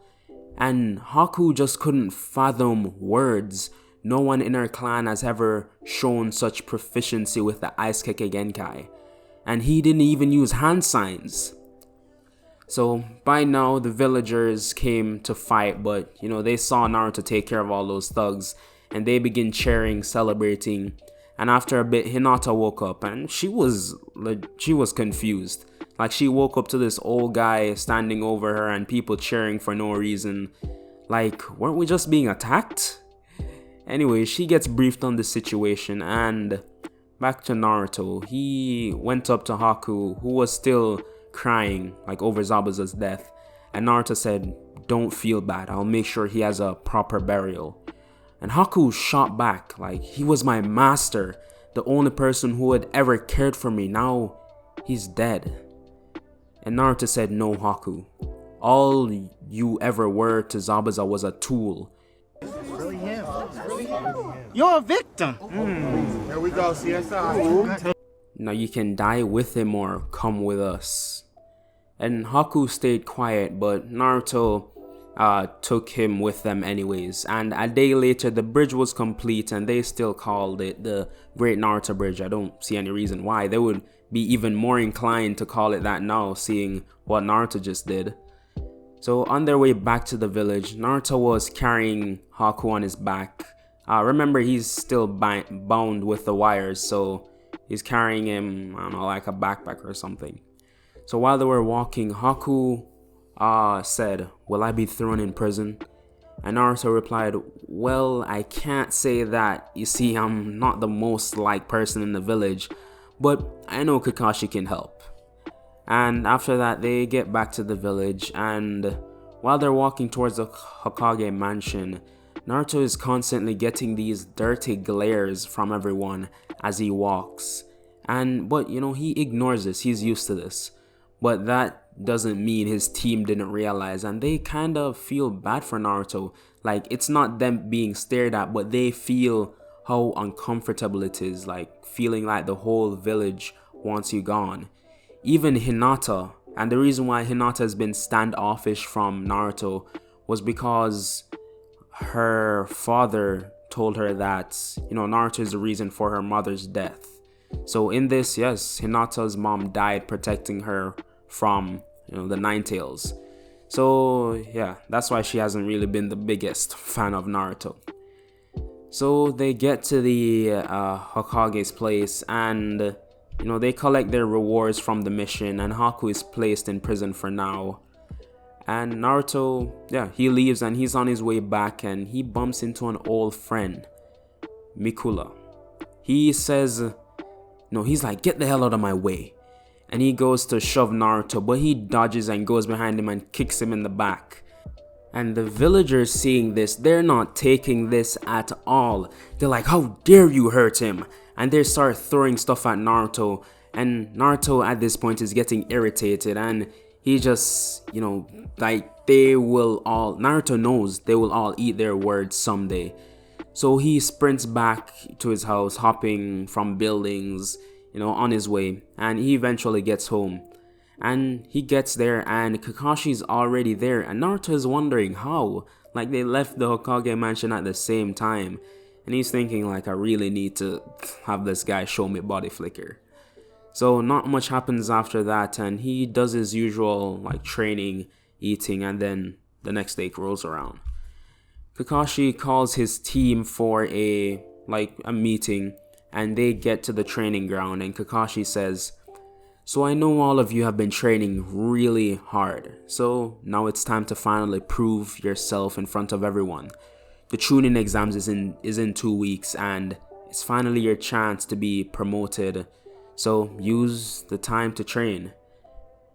And Haku just couldn't fathom words. No one in her clan has ever shown such proficiency with the Ice Kekkei Genkai. And he didn't even use hand signs. So by now the villagers came to fight, but they saw Naruto take care of all those thugs, and they begin cheering, celebrating. And after a bit, Hinata woke up, and she was confused. Like, she woke up to this old guy standing over her and people cheering for no reason. Like, weren't we just being attacked? Anyway, she gets briefed on the situation, and back to Naruto. He went up to Haku, who was still crying like over Zabuza's death, and Naruto said, "Don't feel bad, I'll make sure he has a proper burial." And Haku shot back like, "He was my master, the only person who had ever cared for me. Now he's dead." And Naruto said, "No, Haku, all you ever were to Zabuza was a tool." You're a victim. There we go, CSI. Now you can die with him or come with us. And Haku stayed quiet, but Naruto took him with them anyways. And a day later, the bridge was complete, and they still called it the Great Naruto Bridge. I don't see any reason why. They would be even more inclined to call it that now, seeing what Naruto just did. So on their way back to the village, Naruto was carrying Haku on his back. Remember, he's still bound with the wires, so he's carrying him, I don't know, like a backpack or something. So while they were walking, Haku said, "Will I be thrown in prison?" And Naruto replied, "Well, I can't say that. You see, I'm not the most liked person in the village, but I know Kakashi can help." And after that, they get back to the village, and while they're walking towards the Hokage mansion, Naruto is constantly getting these dirty glares from everyone as he walks. But he ignores this, he's used to this. But that doesn't mean his team didn't realize, and they kind of feel bad for Naruto. Like, it's not them being stared at, but they feel how uncomfortable it is, like feeling like the whole village wants you gone. Even Hinata, and the reason why Hinata has been standoffish from Naruto was because her father told her that, Naruto is the reason for her mother's death. So in this, yes, Hinata's mom died protecting her from, the Ninetales. So yeah, that's why she hasn't really been the biggest fan of Naruto. So they get to the Hokage's place, and they collect their rewards from the mission, and Haku is placed in prison for now. And Naruto, he leaves and he's on his way back, and he bumps into an old friend, Mikula. He says, he's like, get the hell out of my way. And he goes to shove Naruto, but he dodges and goes behind him and kicks him in the back. And the villagers seeing this, they're not taking this at all. They're like, how dare you hurt him? And they start throwing stuff at Naruto. And Naruto at this point is getting irritated, and he just, Naruto knows they will all eat their words someday. So he sprints back to his house, hopping from buildings, on his way, and he eventually gets home. And he gets there, and Kakashi's already there, and Naruto is wondering how. Like, they left the Hokage mansion at the same time, and he's thinking, like, I really need to have this guy show me body flicker. So not much happens after that, and he does his usual, training, eating, and then the next day rolls around. Kakashi calls his team for a meeting, and they get to the training ground, and Kakashi says, so I know all of you have been training really hard, so now it's time to finally prove yourself in front of everyone. The Chunin exams is in 2 weeks, and it's finally your chance to be promoted, so use the time to train.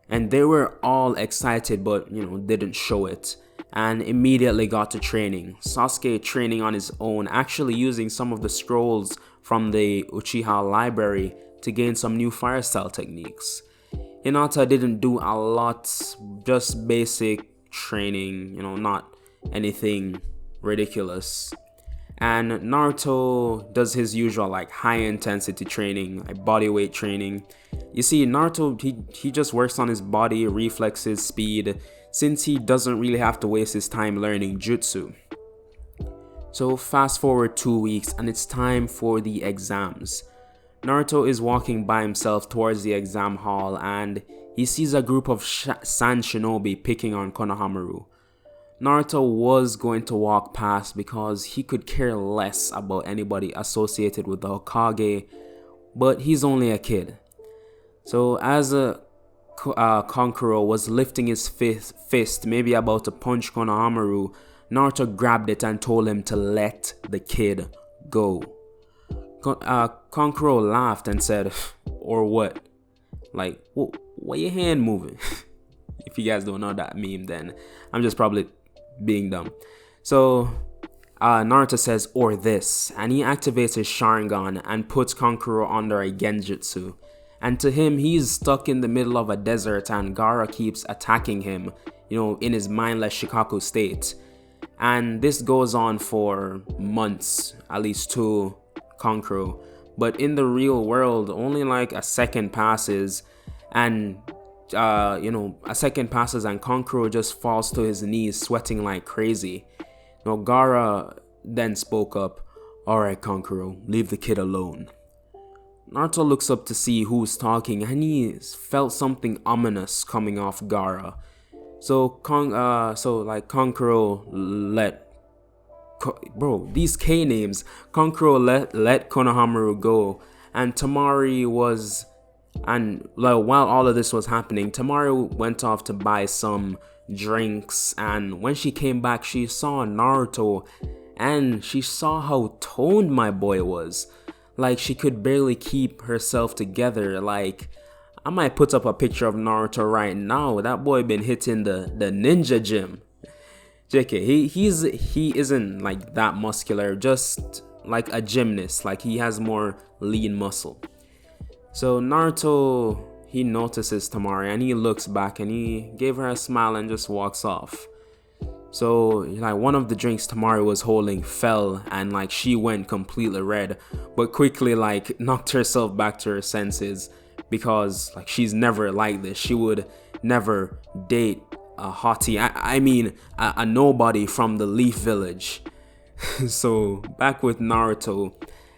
And they were all excited, but didn't show it, and immediately got to training. Sasuke training on his own, actually using some of the scrolls from the Uchiha library to gain some new fire style techniques. Hinata didn't do a lot, just basic training, not anything ridiculous. And Naruto does his usual high intensity training, body weight training. You see, Naruto, he just works on his body, reflexes, speed, since he doesn't really have to waste his time learning jutsu. So fast forward 2 weeks, and it's time for the exams. Naruto is walking by himself towards the exam hall, and he sees a group of sand shinobi picking on Konohamaru. Naruto was going to walk past because he could care less about anybody associated with the Hokage, but he's only a kid. So as Kankuro was lifting his fist, maybe about to punch Konohamaru, Naruto grabbed it and told him to let the kid go. Kankuro laughed and said, or what? Why your hand moving? If you guys don't know that meme, then I'm just probably being dumb. So Naruto says, or this, and he activates his Sharingan and puts Kankuro under a Genjutsu. And to him, he's stuck in the middle of a desert, and Gaara keeps attacking him, in his mindless Shikaku state. And this goes on for months, at least to Kankuro. But in the real world, only a second passes, and a second passes and Kankuro just falls to his knees, sweating like crazy. Gaara then spoke up, alright Kankuro, leave the kid alone. Naruto looks up to see who's talking, and he felt something ominous coming off Gaara. So Kankuro let... Bro, these K names. Kankuro let Konohamaru go, and Tamari was... And while all of this was happening, Tamari went off to buy some drinks, and when she came back, she saw Naruto, and she saw how toned my boy was. She could barely keep herself together. I might put up a picture of Naruto right now. That boy been hitting the ninja gym. JK, he isn't that muscular, just like a gymnast. He has more lean muscle. So Naruto, he notices Tamari and he looks back and he gave her a smile and just walks off. So like one of the drinks Tamari was holding fell and like she went completely red, but quickly like knocked herself back to her senses because like she's never like this. She would never date a hottie. I mean a nobody from the Leaf Village. So back with Naruto,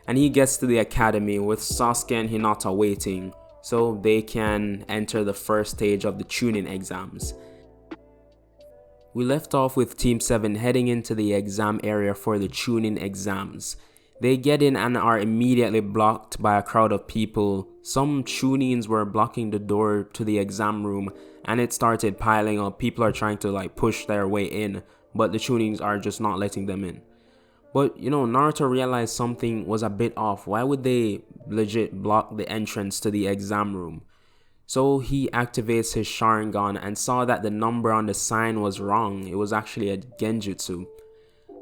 and he gets to the academy with Sasuke and Hinata waiting so they can enter the first stage of the tuning exams. We left off with Team 7 heading into the exam area for the tuning exams. They get in and are immediately blocked by a crowd of people. Some tunings were blocking the door to the exam room and it started piling up. People are trying to like push their way in, but the tunings are just not letting them in. But you know, Naruto realized something was a bit off. Why would they legit block the entrance to the exam room? So he activates his Sharingan and saw that the number on the sign was wrong. It was actually a Genjutsu.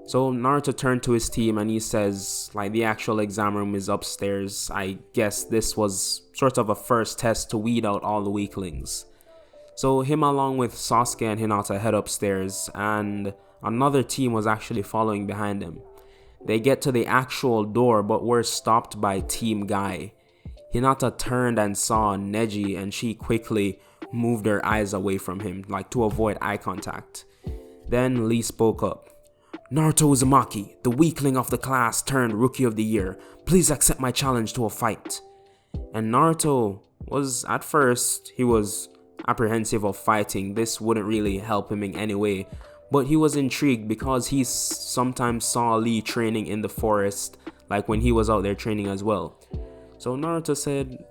So Naruto turned to his team and he says like the actual exam room is upstairs. I guess this was sort of a first test to weed out all the weaklings. So him along with Sasuke and Hinata head upstairs and another team was actually following behind him. They get to the actual door but were stopped by Team Guy. Hinata turned and saw Neji and she quickly moved her eyes away from him, like to avoid eye contact. Then Lee spoke up. Naruto Uzumaki, the weakling of the class turned Rookie of the Year. Please accept my challenge to a fight. And Naruto was, at first, he was apprehensive of fighting. This wouldn't really help him in any way. But he was intrigued because he sometimes saw Lee training in the forest, like when he was out there training as well. So Naruto said,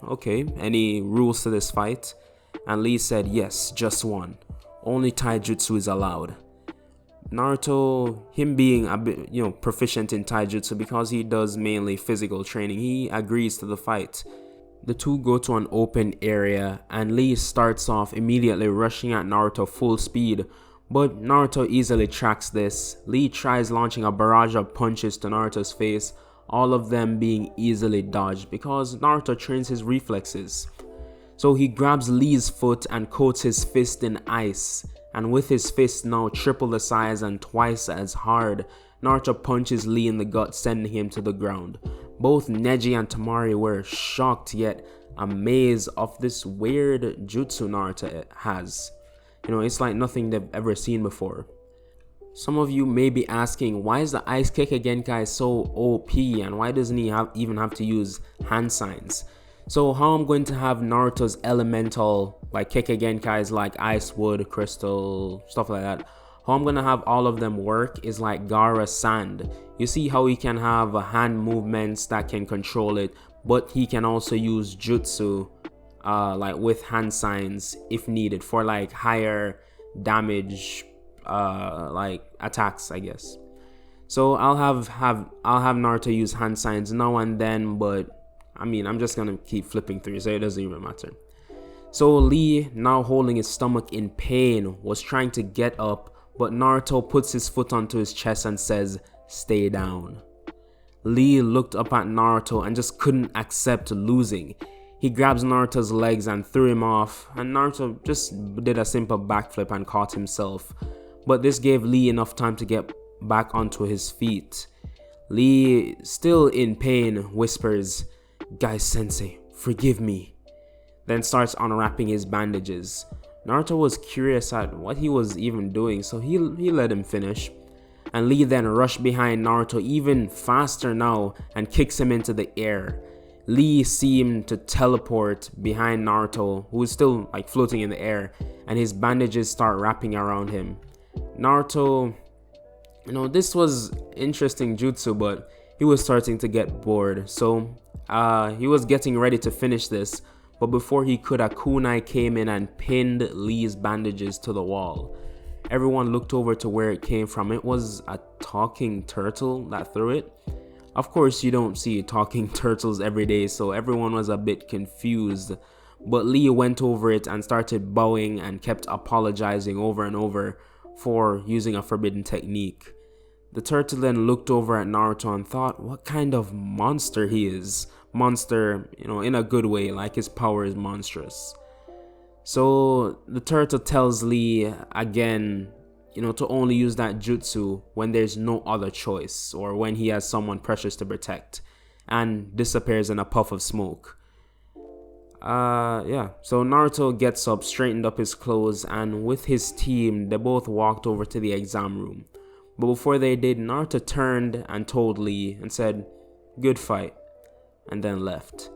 okay, any rules to this fight? And Lee said, yes, just one. Only taijutsu is allowed. Naruto, him being a bit, proficient in taijutsu because he does mainly physical training, he agrees to the fight. The two go to an open area and Lee starts off immediately rushing at Naruto full speed, but Naruto easily tracks this. Lee tries launching a barrage of punches to Naruto's face, all of them being easily dodged because Naruto trains his reflexes. So he grabs Lee's foot and coats his fist in ice, and with his fist now triple the size and twice as hard, Naruto punches Lee in the gut, sending him to the ground. Both Neji and Tamari were shocked yet amazed of this weird jutsu Naruto has. It's like nothing they've ever seen before. Some of you may be asking, why is the Ice Kekkei Genkai so OP and why doesn't he even have to use hand signs? So how I'm going to have Naruto's elemental, like Kekkei Genkais like ice, wood, crystal, stuff like that. How I'm going to have all of them work is like Gaara sand. You see how he can have hand movements that can control it, but he can also use jutsu like with hand signs if needed for like higher damage like attacks, I guess. So I'll have Naruto use hand signs now and then, but I'm just gonna keep flipping through, so it doesn't even matter. So Lee, now holding his stomach in pain, was trying to get up, but Naruto puts his foot onto his chest and says, "Stay down." Lee looked up at Naruto and just couldn't accept losing. He grabs Naruto's legs and threw him off, and Naruto just did a simple backflip and caught himself. But this gave Lee enough time to get back onto his feet. Lee, still in pain, whispers, "Guy-sensei, forgive me," then starts unwrapping his bandages. Naruto was curious at what he was even doing, so he let him finish. And Lee then rushed behind Naruto even faster now and kicks him into the air. Lee seemed to teleport behind Naruto, who is still like floating in the air, and his bandages start wrapping around him. Naruto, this was interesting jutsu, but he was starting to get bored, so he was getting ready to finish this, but before he could, a kunai came in and pinned Lee's bandages to the wall. Everyone looked over to where it came from. It was a talking turtle that threw it. Of course, you don't see talking turtles every day, so everyone was a bit confused. But Lee went over it and started bowing and kept apologizing over and over for using a forbidden technique. The turtle then looked over at Naruto and thought what kind of monster he is. Monster, in a good way, like his power is monstrous. So the turtle tells Lee again, to only use that jutsu when there's no other choice or when he has someone precious to protect, and disappears in a puff of smoke. So Naruto gets up, straightened up his clothes, and with his team, they both walked over to the exam room. But before they did, Naruto turned and told Lee and said, "Good fight," and then left.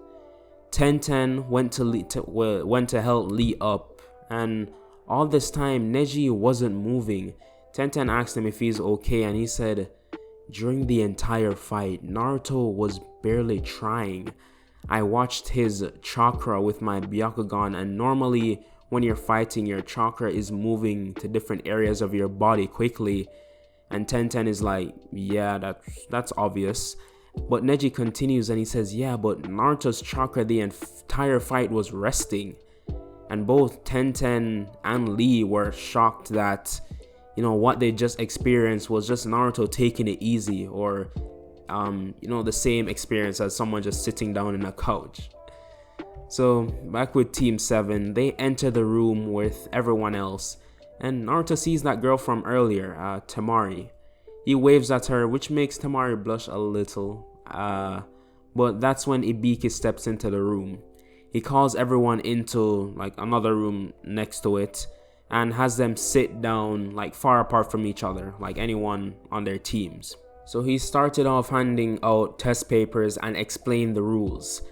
Tenten went to help Lee up, and all this time Neji wasn't moving. Tenten asked him if he's okay, and he said, "During the entire fight, Naruto was barely trying. I watched his chakra with my Byakugan, and normally when you're fighting, your chakra is moving to different areas of your body quickly." And Tenten is like, "Yeah, that's obvious." But Neji continues and he says, "Yeah, but Naruto's chakra the entire fight was resting." And both Tenten and Lee were shocked that, what they just experienced was just Naruto taking it easy, or, the same experience as someone just sitting down in a couch. So back with Team 7, they enter the room with everyone else, and Naruto sees that girl from earlier, Temari. He waves at her, which makes Temari blush a little, but that's when Ibiki steps into the room. He calls everyone into another room next to it and has them sit down far apart from each other, like anyone on their teams. So he started off handing out test papers and explained the rules.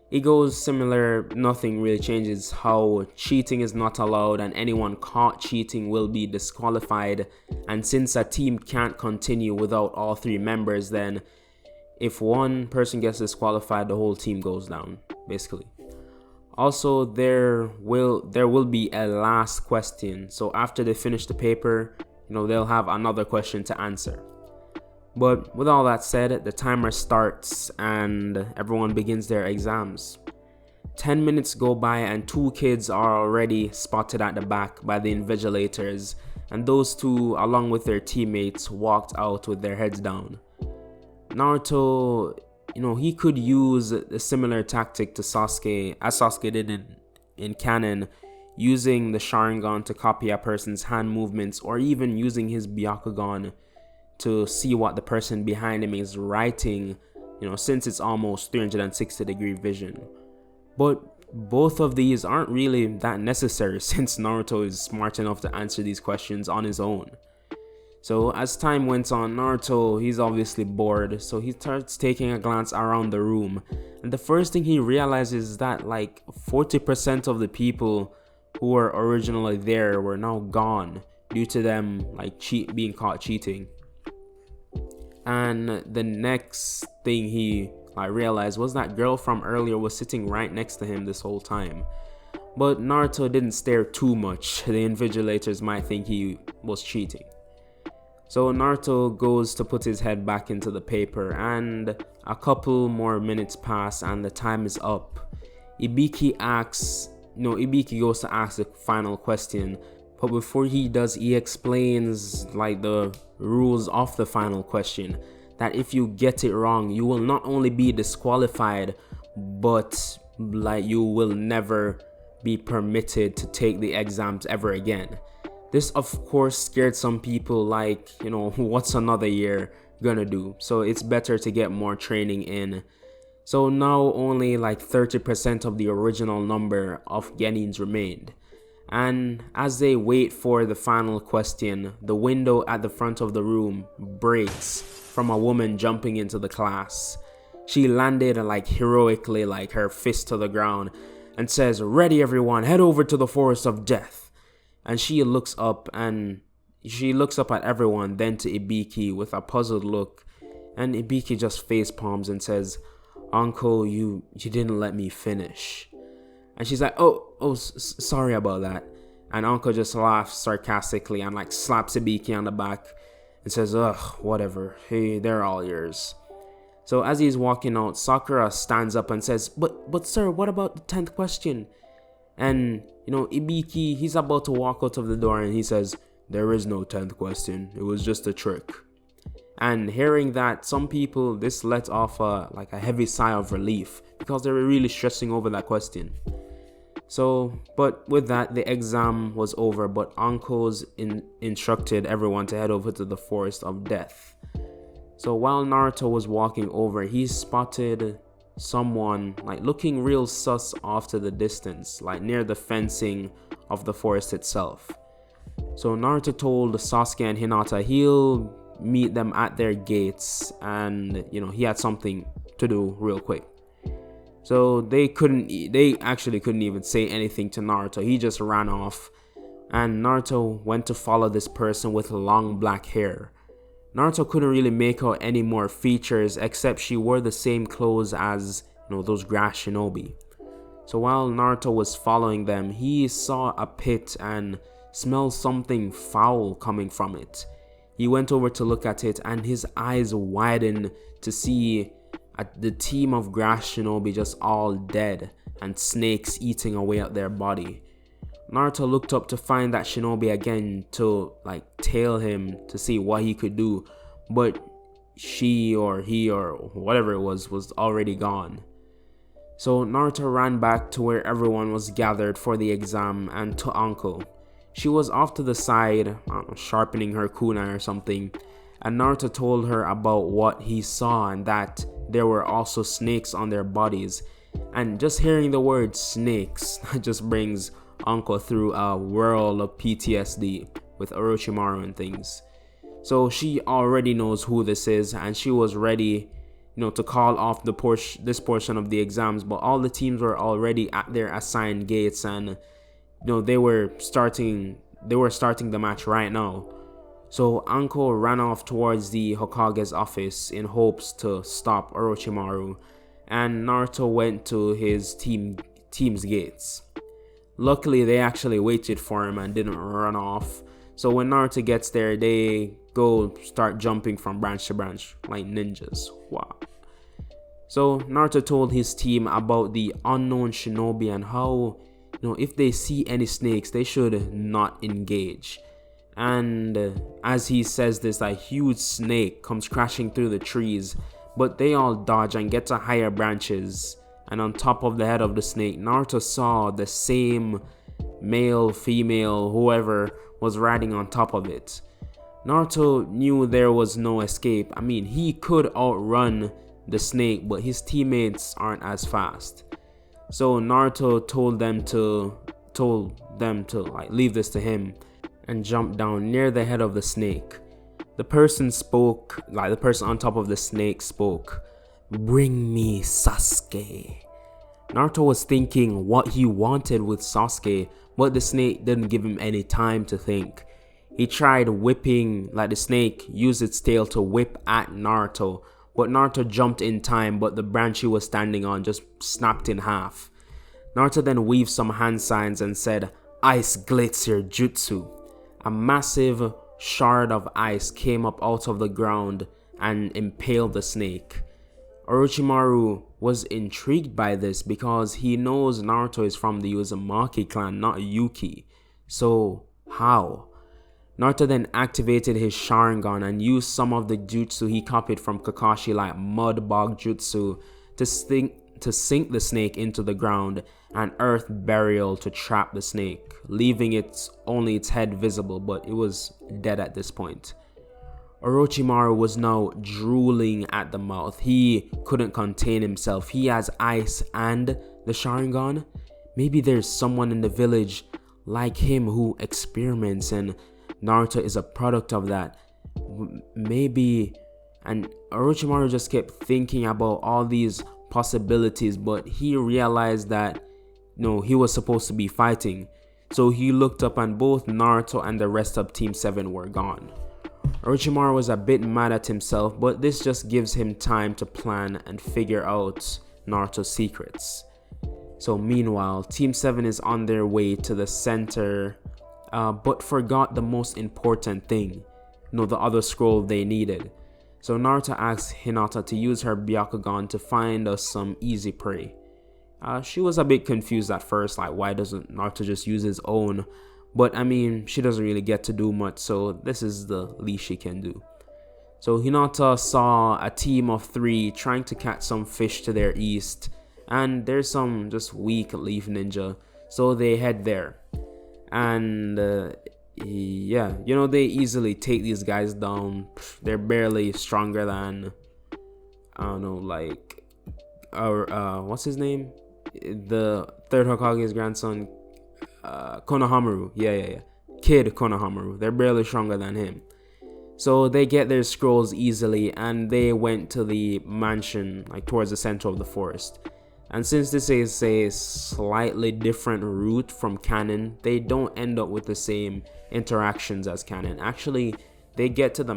It goes similar, nothing really changes, how cheating is not allowed and anyone caught cheating will be disqualified, and since a team can't continue without all 3 members, then if one person gets disqualified, the whole team goes down, basically. Also, there will be a last question, so after they finish the paper, they'll have another question to answer. But with all that said, the timer starts and everyone begins their exams. 10 minutes go by and 2 kids are already spotted at the back by the invigilators, and those 2, along with their teammates, walked out with their heads down. Naruto, he could use a similar tactic to Sasuke, as Sasuke did in canon, using the Sharingan to copy a person's hand movements, or even using his Byakugan to see what the person behind him is writing, since it's almost 360-degree vision. But both of these aren't really that necessary since Naruto is smart enough to answer these questions on his own. So as time went on, Naruto, he's obviously bored, so he starts taking a glance around the room, and the first thing he realizes is that 40% of the people who were originally there were now gone due to them being caught cheating. And the next thing he realized was that girl from earlier was sitting right next to him this whole time. But Naruto didn't stare too much. The invigilators might think he was cheating. So Naruto goes to put his head back into the paper, and a couple more minutes pass and the time is up. Ibiki goes to ask the final question, but before he does, he explains the rules of the final question, that if you get it wrong, you will not only be disqualified, but you will never be permitted to take the exams ever again. This of course scared some people, what's another year gonna do? So it's better to get more training in. So now only 30% of the original number of Genins remained. And as they wait for the final question, the window at the front of the room breaks from a woman jumping into the class. She landed heroically, her fist to the ground, and says, "Ready everyone, head over to the forest of death." And she looks up at everyone, then to Ibiki with a puzzled look, and Ibiki just face palms and says, "Uncle, you didn't let me finish." And she's like, sorry about that. And Uncle just laughs sarcastically and slaps Ibiki on the back and says, "Ugh, whatever. Hey, they're all yours." So as he's walking out, Sakura stands up and says, But sir, what about the 10th question?" And Ibiki, he's about to walk out of the door and he says, "There is no 10th question. It was just a trick." And hearing that, some people, this let off a heavy sigh of relief because they were really stressing over that question. So, but with that, the exam was over, but uncles instructed everyone to head over to the Forest of Death. So while Naruto was walking over, he spotted someone like looking real sus off to the distance, like near the fencing of the forest itself. So Naruto told Sasuke and Hinata he'll meet them at their gates, and he had something to do real quick. So they actually couldn't even say anything to Naruto. He just ran off, and Naruto went to follow this person with long black hair. Naruto couldn't really make out any more features except she wore the same clothes as those grass shinobi. So while Naruto was following them, he saw a pit and smelled something foul coming from it. He went over to look at it, and his eyes widened to see the team of grass shinobi just all dead and snakes eating away at their body. Naruto looked up to find that shinobi again to tail him to see what he could do, but she or he or whatever it was already gone. So Naruto ran back to where everyone was gathered for the exam and to Anko. She was off to the side, sharpening her kunai or something, and Naruto told her about what he saw and that there were also snakes on their bodies. And just hearing the word snakes just brings Anko through a whirl of PTSD with Orochimaru and things. So she already knows who this is, and she was ready to call off this portion of the exams, but all the teams were already at their assigned gates, and they were starting the match right now. So Anko ran off towards the Hokage's office in hopes to stop Orochimaru, and Naruto went to his team's gates. Luckily, they actually waited for him and didn't run off. So when Naruto gets there, they go start jumping from branch to branch like ninjas. Wow. So Naruto told his team about the unknown shinobi and how, if they see any snakes, they should not engage. And as he says this, a huge snake comes crashing through the trees, but they all dodge and get to higher branches. And on top of the head of the snake, Naruto saw the same male, female, whoever was riding on top of it. Naruto knew there was no escape. I mean, he could outrun the snake, but his teammates aren't as fast. So Naruto told them to leave this to him and jump down near the head of the snake. The person on top of the snake spoke, "Bring me Sasuke." Naruto was thinking what he wanted with Sasuke, but the snake didn't give him any time to think. He tried whipping, the snake used its tail to whip at Naruto, but Naruto jumped in time, but the branch he was standing on just snapped in half. Naruto then weaved some hand signs and said, "Ice Glacier Jutsu." A massive shard of ice came up out of the ground and impaled the snake. Orochimaru was intrigued by this because he knows Naruto is from the Uzumaki clan, not Yuki. So how? Naruto then activated his Sharingan and used some of the jutsu he copied from Kakashi, like Mud Bog Jutsu, to sink the snake into the ground and earth burial to trap the snake, leaving only its head visible, but it was dead at this point. Orochimaru was now drooling at the mouth. He couldn't contain himself. He has ice and the Sharingan. Maybe there's someone in the village like him who experiments, and Naruto is a product of that. Maybe. And Orochimaru just kept thinking about all these possibilities, but he realized that he was supposed to be fighting. So he looked up and both Naruto and the rest of Team 7 were gone. Orochimaru was a bit mad at himself, but this just gives him time to plan and figure out Naruto's secrets. So meanwhile, Team 7 is on their way to the center, but forgot the most important thing, the other scroll they needed. So Naruto asked Hinata to use her Byakugan to find us some easy prey. She was a bit confused at first, like why doesn't Naruto just use his own? But I mean, she doesn't really get to do much, so this is the least she can do. So Hinata saw a team of 3 trying to catch some fish to their east, and there's some just weak leaf ninja, so they head there. And yeah, they easily take these guys down. They're barely stronger than, I don't know, like, what's his name? The third Hokage's grandson, Konohamaru. Yeah. Kid Konohamaru. They're barely stronger than him. So they get their scrolls easily, and they went to the mansion, like towards the center of the forest. And since this is a slightly different route from canon, they don't end up with the same interactions as canon. Actually, they get to the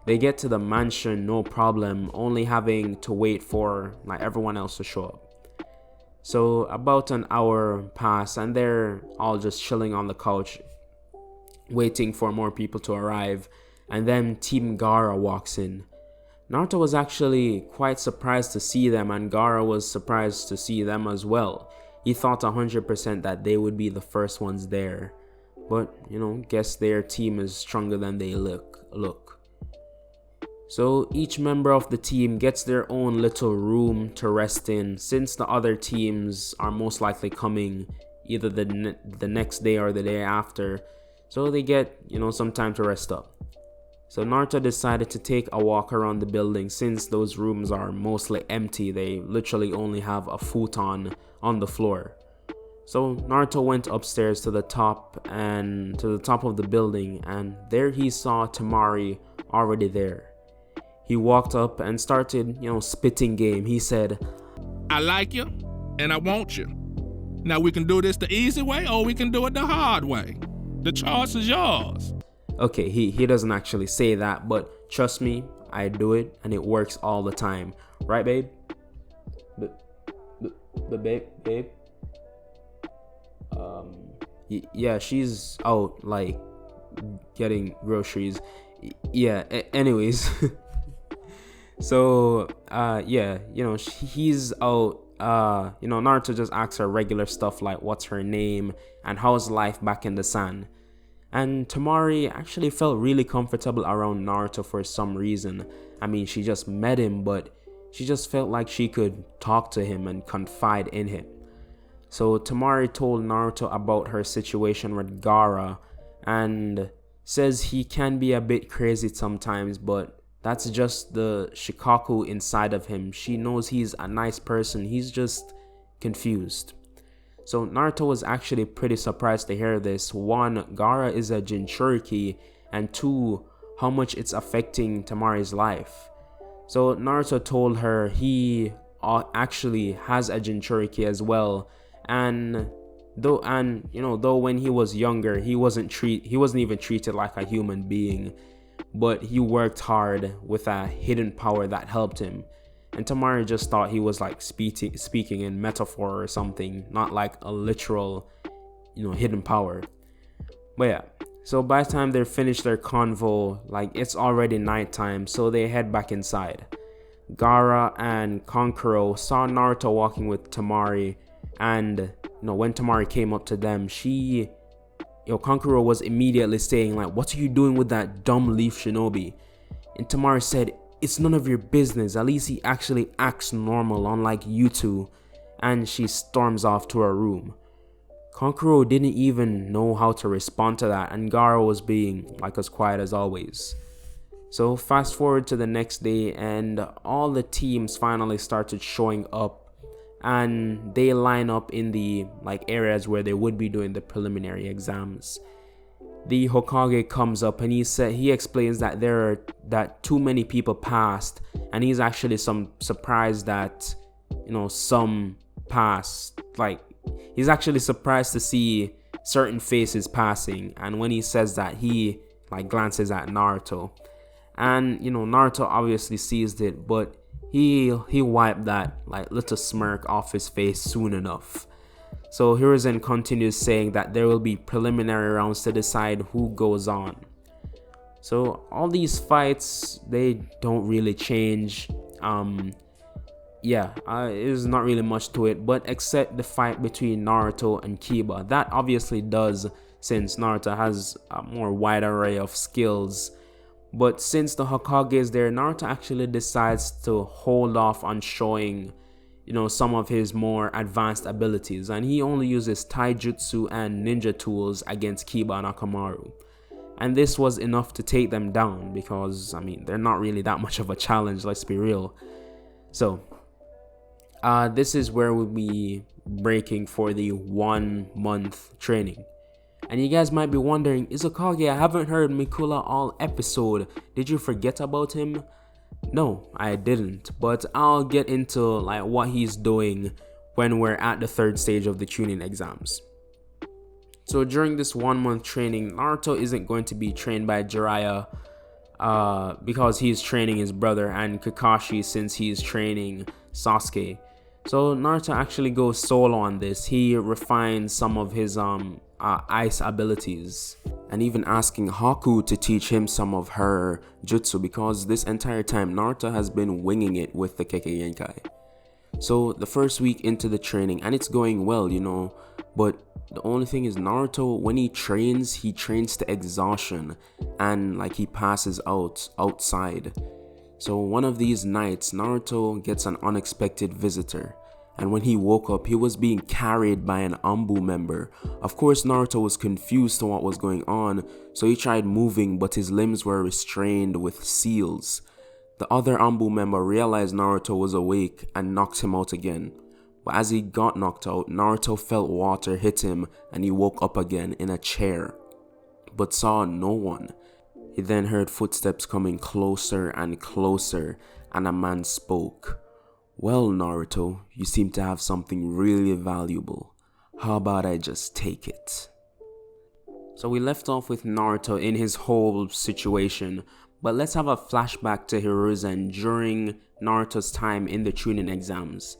They get to the mansion no problem, only having to wait for like everyone else to show up. So about an hour pass, and they're all just chilling on the couch, waiting for more people to arrive, and then Team Gaara walks in. Naruto was actually quite surprised to see them, and Gaara was surprised to see them as well. He thought 100% that they would be the first ones there, but guess their team is stronger than they look. So each member of the team gets their own little room to rest in, since the other teams are most likely coming either the next day or the day after. So they get, some time to rest up. So Naruto decided to take a walk around the building, since those rooms are mostly empty. They literally only have a futon on the floor. So Naruto went upstairs to the top of the building, and there he saw Temari already there. He walked up and started, spitting game. He said, "I like you and I want you. Now we can do this the easy way or we can do it the hard way. The choice is yours." Okay, he doesn't actually say that, but trust me, I do it and it works all the time. Right, babe? Babe? Yeah, she's out, like, getting groceries. Yeah, anyways. So, yeah, he's out. Naruto just asks her regular stuff like what's her name and how's life back in the sun. And Temari actually felt really comfortable around Naruto for some reason. I mean, she just met him, but she just felt like she could talk to him and confide in him. So Temari told Naruto about her situation with Gaara and says he can be a bit crazy sometimes, but that's just the Shikaku inside of him. She knows he's a nice person, he's just confused. So Naruto was actually pretty surprised to hear this. 1, Gaara is a Jinchuriki, and 2, how much it's affecting Temari's life. So Naruto told her he actually has a Jinchuriki as well, and though when he was younger, he wasn't even treated like a human being, but he worked hard with a hidden power that helped him. And Temari just thought he was like speaking in metaphor or something, not like a literal, hidden power. But yeah, so by the time they're finished their convo, like it's already nighttime, so they head back inside. Gaara and Kankuro saw Naruto walking with Temari, and when Temari came up to them, Kankuro was immediately saying like, "What are you doing with that dumb leaf shinobi?" And Temari said, "It's none of your business. At least he actually acts normal, unlike you two." And she storms off to her room. Kankuro didn't even know how to respond to that, and Gaara was being like as quiet as always. So fast forward to the next day, and all the teams finally started showing up, and they line up in the areas where they would be doing the preliminary exams. The Hokage comes up and he explains that too many people passed, and he's actually surprised that some passed. Like, he's actually surprised to see certain faces passing, and when he says that, he glances at Naruto, and Naruto obviously sees it, but he wiped that little smirk off his face soon enough. So Hiruzen continues saying that there will be preliminary rounds to decide who goes on. So all these fights, they don't really change. There's not really much to it, but except the fight between Naruto and Kiba. That obviously does since Naruto has a more wide array of skills. But since the Hokage is there, Naruto actually decides to hold off on showing, some of his more advanced abilities, and he only uses taijutsu and ninja tools against Kiba and Akamaru. And this was enough to take them down because, they're not really that much of a challenge, let's be real. So, this is where we'll be breaking for the 1 month training. And you guys might be wondering, IzuKage, I haven't heard Mikula all episode. Did you forget about him? No, I didn't. But I'll get into what he's doing when we're at the 3rd stage of the tuning exams. So during this 1 month training, Naruto isn't going to be trained by Jiraiya because he's training his brother, and Kakashi since he's training Sasuke. So Naruto actually goes solo on this. He refines some of his ice abilities, and even asking Haku to teach him some of her jutsu, because this entire time Naruto has been winging it with the Kekkei Genkai. So the first week into the training, and it's going well, but the only thing is Naruto, when he trains to exhaustion, and he passes out outside. So one of these nights, Naruto gets an unexpected visitor, and when he woke up, he was being carried by an Anbu member. Of course, Naruto was confused to what was going on, so he tried moving, but his limbs were restrained with seals. The other Anbu member realized Naruto was awake and knocked him out again. But as he got knocked out, Naruto felt water hit him and he woke up again in a chair, but saw no one. He then heard footsteps coming closer and closer, and a man spoke. Well, Naruto, you seem to have something really valuable. How about I just take it? So we left off with Naruto in his whole situation, but let's have a flashback to Hiruzen during Naruto's time in the Chunin exams.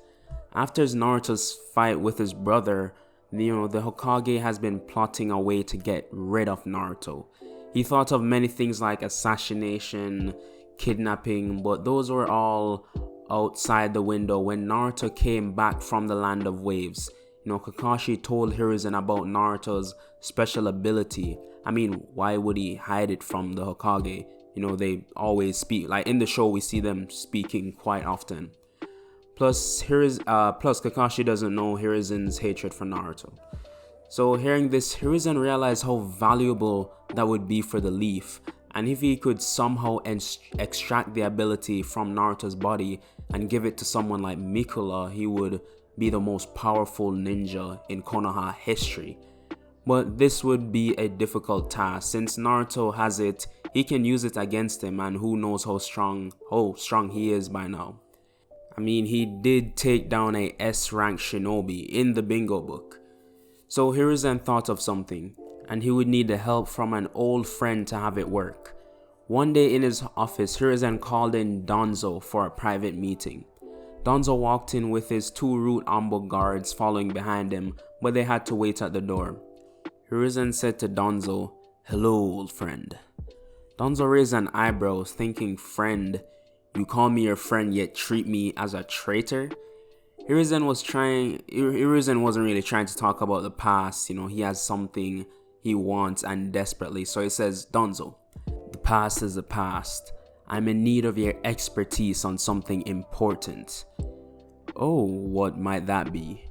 After Naruto's fight with his brother, the Hokage has been plotting a way to get rid of Naruto. He thought of many things like assassination, kidnapping, but those were all outside the window when Naruto came back from the land of waves. Kakashi told Hiruzen about Naruto's special ability. Why would he hide it from the Hokage? They always speak. In the show, we see them speaking quite often. Plus Kakashi doesn't know Hiruzen's hatred for Naruto. So hearing this, Hiruzen realized how valuable that would be for the Leaf, and if he could somehow extract the ability from Naruto's body and give it to someone like Mikula, he would be the most powerful ninja in Konoha history. But this would be a difficult task. Since Naruto has it, he can use it against him, and who knows how strong he is by now. He did take down a S-rank shinobi in the bingo book. So Hiruzen thought of something, and he would need the help from an old friend to have it work. One day in his office, Hiruzen called in Danzo for a private meeting. Danzo walked in with his 2 root Anbu guards following behind him, but they had to wait at the door. Hiruzen said to Danzo, "Hello, old friend." Danzo raised an eyebrow, thinking, "Friend? You call me your friend yet treat me as a traitor?" Hiruzen wasn't really trying to talk about the past. He has something he wants and desperately. So he says, "Danzo, the past is the past. I'm in need of your expertise on something important." "Oh, what might that be?"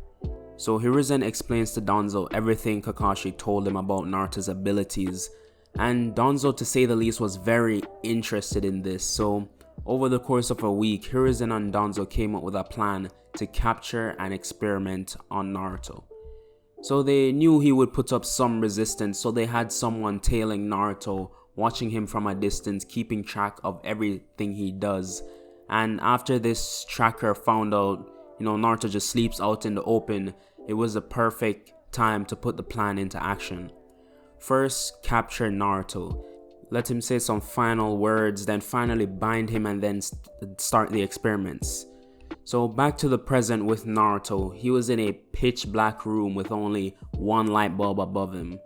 So Hiruzen explains to Danzo everything Kakashi told him about Naruto's abilities, and Danzo, to say the least, was very interested in this. So over the course of a week, Hiruzen and Danzo came up with a plan to capture and experiment on Naruto. So they knew he would put up some resistance, so they had someone tailing Naruto, watching him from a distance, keeping track of everything he does. And after this tracker found out, Naruto just sleeps out in the open, it was the perfect time to put the plan into action. First, capture Naruto. Let him say some final words, then finally bind him and then start the experiments. So back to the present with Naruto. He was in a pitch black room with only one light bulb above him.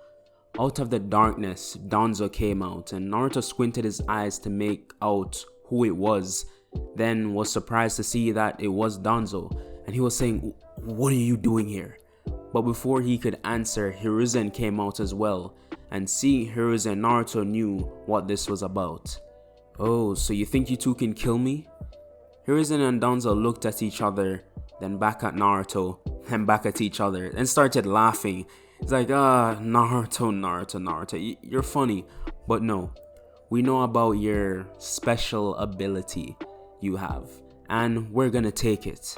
Out of the darkness, Danzo came out, and Naruto squinted his eyes to make out who it was, then was surprised to see that it was Danzo, and he was saying, "What are you doing here? But before he could answer, Hiruzen came out as well, and seeing Hiruzen, Naruto knew what this was about. "Oh, so you think you two can kill me?" Hiruzen and Danzo looked at each other, then back at Naruto, then back at each other, and started laughing. It's like, Naruto, you're funny. But no, we know about your special ability you have, and we're gonna take it.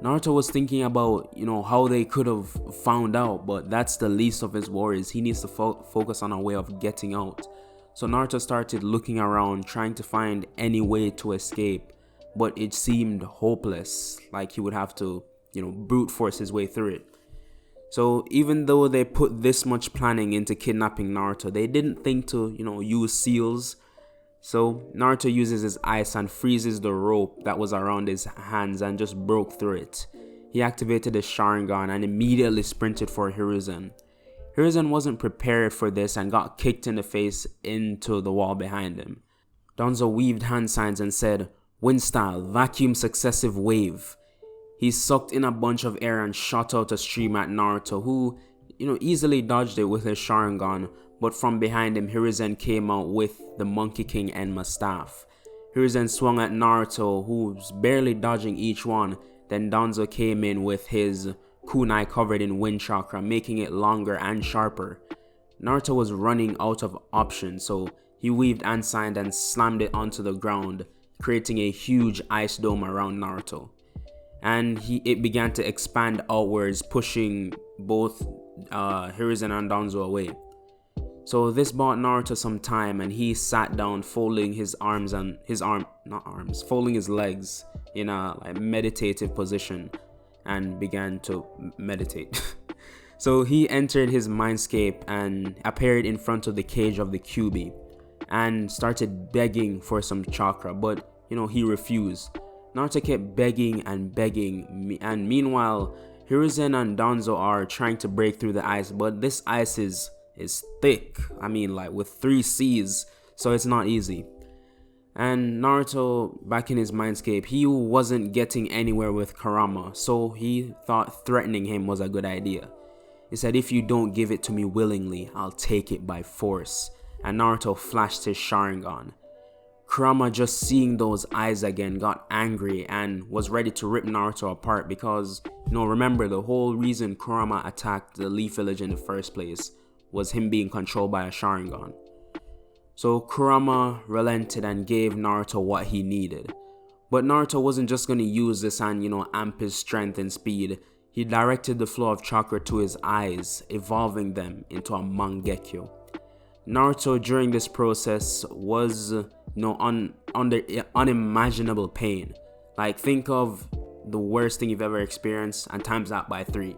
Naruto was thinking about, how they could have found out, but that's the least of his worries. He needs to focus on a way of getting out. So Naruto started looking around, trying to find any way to escape, but it seemed hopeless, like he would have to, brute force his way through it. So even though they put this much planning into kidnapping Naruto, they didn't think to, use seals. So Naruto uses his ice and freezes the rope that was around his hands and just broke through it. He activated his Sharingan and immediately sprinted for Hiruzen. Hiruzen wasn't prepared for this and got kicked in the face into the wall behind him. Danzo weaved hand signs and said, "Wind style, vacuum successive wave." He sucked in a bunch of air and shot out a stream at Naruto, who, easily dodged it with his Sharingan. But from behind him, Hiruzen came out with the Monkey King Enma staff. Hiruzen swung at Naruto, who was barely dodging each one. Then Danzo came in with his kunai covered in wind chakra, making it longer and sharper. Naruto was running out of options, so he weaved Unsigned and slammed it onto the ground, creating a huge ice dome around Naruto. And it began to expand outwards, pushing both Hiruzen and Danzo away. So this bought Naruto some time, and he sat down, folding his folding his legs in a meditative position, and began to meditate. So he entered his mindscape and appeared in front of the cage of the Kyuubi, and started begging for some chakra, but he refused. Naruto kept begging and begging, and meanwhile Hiruzen and Danzo are trying to break through the ice, but this ice is thick. With 3 C's, so it's not easy. And Naruto, back in his mindscape, he wasn't getting anywhere with Kurama, so he thought threatening him was a good idea. He said, "If you don't give it to me willingly, I'll take it by force." And Naruto flashed his Sharingan. Kurama, just seeing those eyes again, got angry and was ready to rip Naruto apart because, remember, the whole reason Kurama attacked the Leaf Village in the first place was him being controlled by a Sharingan. So Kurama relented and gave Naruto what he needed. But Naruto wasn't just going to use this and, amp his strength and speed. He directed the flow of chakra to his eyes, evolving them into a Mangekyo. Naruto, during this process, was, under unimaginable pain. Like, think of the worst thing you've ever experienced and times that by 3.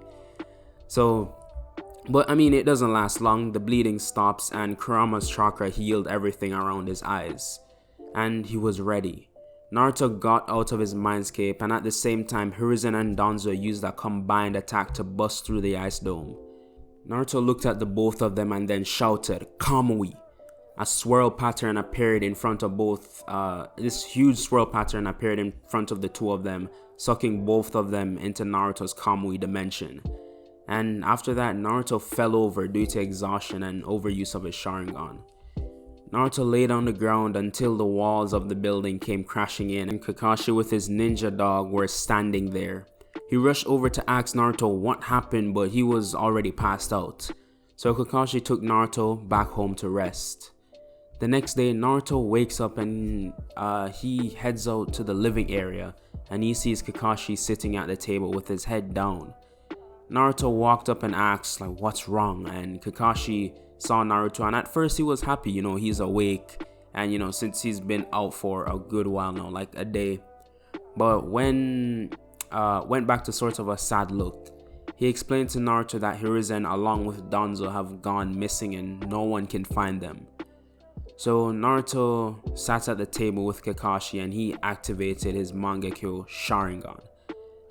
But it doesn't last long. The bleeding stops and Kurama's chakra healed everything around his eyes. And he was ready. Naruto got out of his mindscape, and at the same time Hiruzen and Danzo used a combined attack to bust through the ice dome. Naruto looked at the both of them and then shouted, "Kamui!" A swirl pattern appeared in front of both, this huge swirl pattern appeared in front of the two of them, sucking both of them into Naruto's Kamui dimension. And after that, Naruto fell over due to exhaustion and overuse of his Sharingan. Naruto lay on the ground until the walls of the building came crashing in, and Kakashi with his ninja dog were standing there. He rushed over to ask Naruto what happened, but he was already passed out. So Kakashi took Naruto back home to rest. The next day, Naruto wakes up and he heads out to the living area, and he sees Kakashi sitting at the table with his head down. Naruto walked up and asked, what's wrong? And Kakashi saw Naruto, and at first he was happy, he's awake, and since he's been out for a good while now, like a day. But when went back to sort of a sad look. He explained to Naruto that Hiruzen along with Danzo have gone missing and no one can find them. So Naruto sat at the table with Kakashi and he activated his Mangekyo Sharingan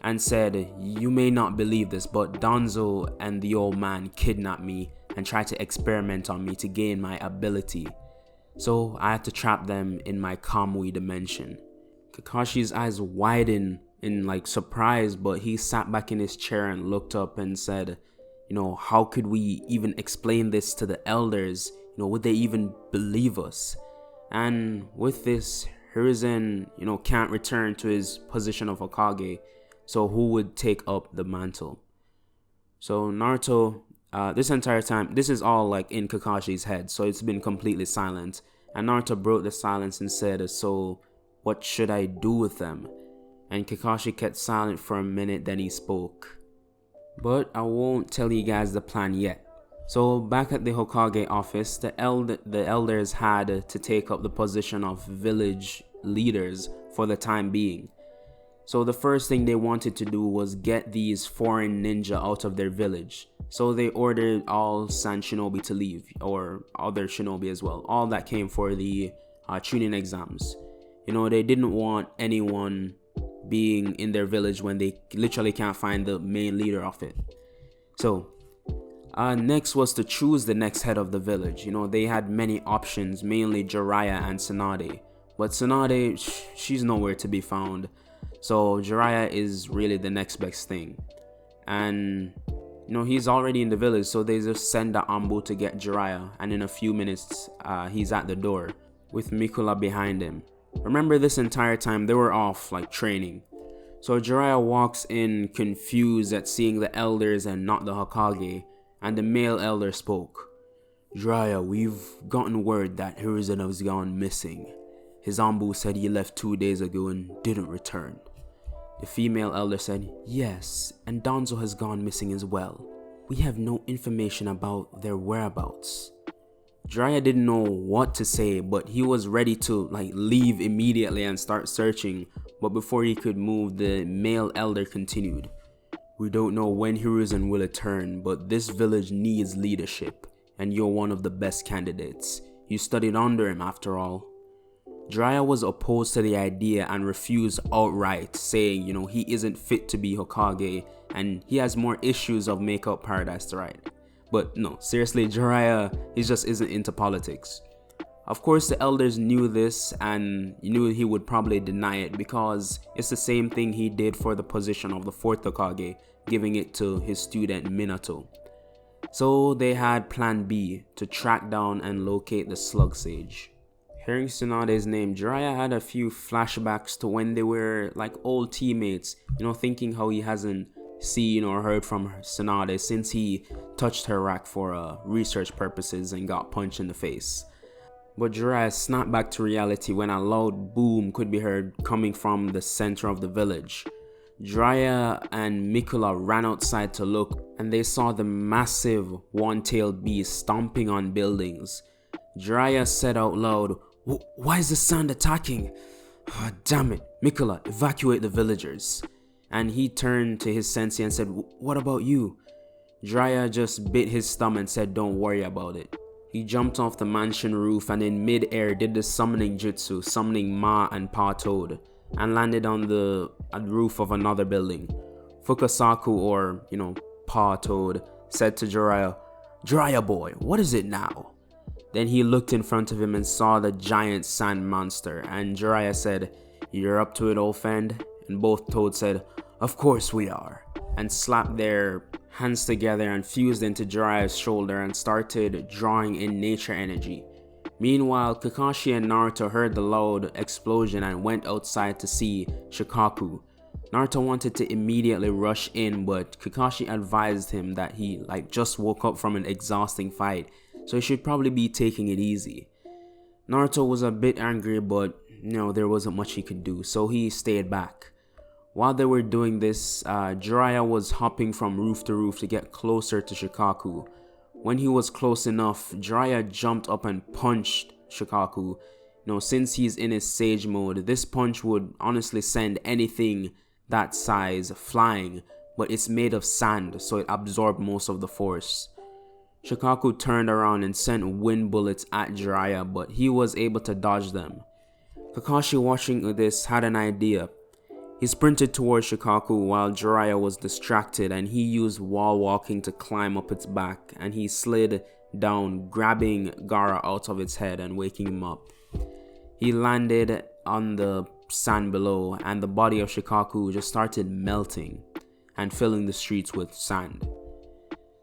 and said, "You may not believe this, but Danzo and the old man kidnapped me and tried to experiment on me to gain my ability. So I had to trap them in my Kamui dimension." Kakashi's eyes widened in like surprise, but he sat back in his chair and looked up and said, how could we even explain this to the elders? Would they even believe us? And with this, Hiruzen, can't return to his position of Hokage, so who would take up the mantle? So Naruto, this entire time, this is all like in Kakashi's head, so it's been completely silent. And Naruto broke the silence and said, so what should I do with them? And Kakashi kept silent for a minute, then he spoke. But I won't tell you guys the plan yet. So back at the Hokage office, the elders had to take up the position of village leaders for the time being. So the first thing they wanted to do was get these foreign ninja out of their village. So they ordered all Sand Shinobi to leave, or other shinobi as well, all that came for the tuning exams. They didn't want anyone being in their village when they literally can't find the main leader of it. So next was to choose the next head of the village. They had many options, mainly Jiraiya and Tsunade. But Tsunade, she's nowhere to be found. So Jiraiya is really the next best thing. And he's already in the village, so they just send the Ambu to get Jiraiya, and in a few minutes he's at the door with Mikula behind him. Remember, this entire time they were off like training. So Jiraiya walks in confused at seeing the elders and not the Hokage, and the male elder spoke. Jiraiya, we've gotten word that Hiruzen has gone missing. His Ambu said he left 2 days ago and didn't return. The female elder said, yes, and Danzo has gone missing as well. We have no information about their whereabouts. Jiraiya didn't know what to say, but he was ready to leave immediately and start searching. But before he could move, the male elder continued. We don't know when Hiruzen will return, but this village needs leadership, and you're one of the best candidates. You studied under him after all. Jiraiya was opposed to the idea and refused outright, saying, he isn't fit to be Hokage and he has more issues of Makeup Paradise to write. But no, seriously, Jiraiya, he just isn't into politics. Of course, the elders knew this and knew he would probably deny it because it's the same thing he did for the position of the 4th Hokage, giving it to his student Minato. So they had plan B, to track down and locate the Slug Sage. Hearing Tsunade's name, Jiraiya had a few flashbacks to when they were like old teammates, thinking how he hasn't seen or heard from Tsunade since he touched her rack for research purposes and got punched in the face. But Jiraiya snapped back to reality when a loud boom could be heard coming from the center of the village. Jiraiya and Mikula ran outside to look, and they saw the massive one-tailed beast stomping on buildings. Jiraiya said out loud, why is the sand attacking? Oh, damn it, Mikula, evacuate the villagers. And he turned to his sensei and said, what about you? Jiraiya just bit his thumb and said, don't worry about it. He jumped off the mansion roof and in mid-air did the summoning jutsu, summoning Ma and Pa Toad, and landed on the roof of another building. Fukasaku, or Pa Toad, said to Jiraiya, Jiraiya boy, what is it now? Then he looked in front of him and saw the giant sand monster, and Jiraiya said, you're up to it, old friend? And both Toads said, of course we are, and slapped their hands together and fused into Jiraiya's shoulder and started drawing in nature energy. Meanwhile, Kakashi and Naruto heard the loud explosion and went outside to see Shikaku. Naruto wanted to immediately rush in, but Kakashi advised him that he just woke up from an exhausting fight, so he should probably be taking it easy. Naruto was a bit angry, but there wasn't much he could do, so he stayed back. While they were doing this, Jiraiya was hopping from roof to roof to get closer to Shikaku. When he was close enough, Jiraiya jumped up and punched Shikaku. Since he's in his sage mode, this punch would honestly send anything that size flying, but it's made of sand, so it absorbed most of the force. Shikaku turned around and sent wind bullets at Jiraiya, but he was able to dodge them. Kakashi, watching this, had an idea. He sprinted towards Shikaku while Jiraiya was distracted, and he used wall walking to climb up its back, and he slid down, grabbing Gaara out of its head and waking him up. He landed on the sand below, and the body of Shikaku just started melting and filling the streets with sand.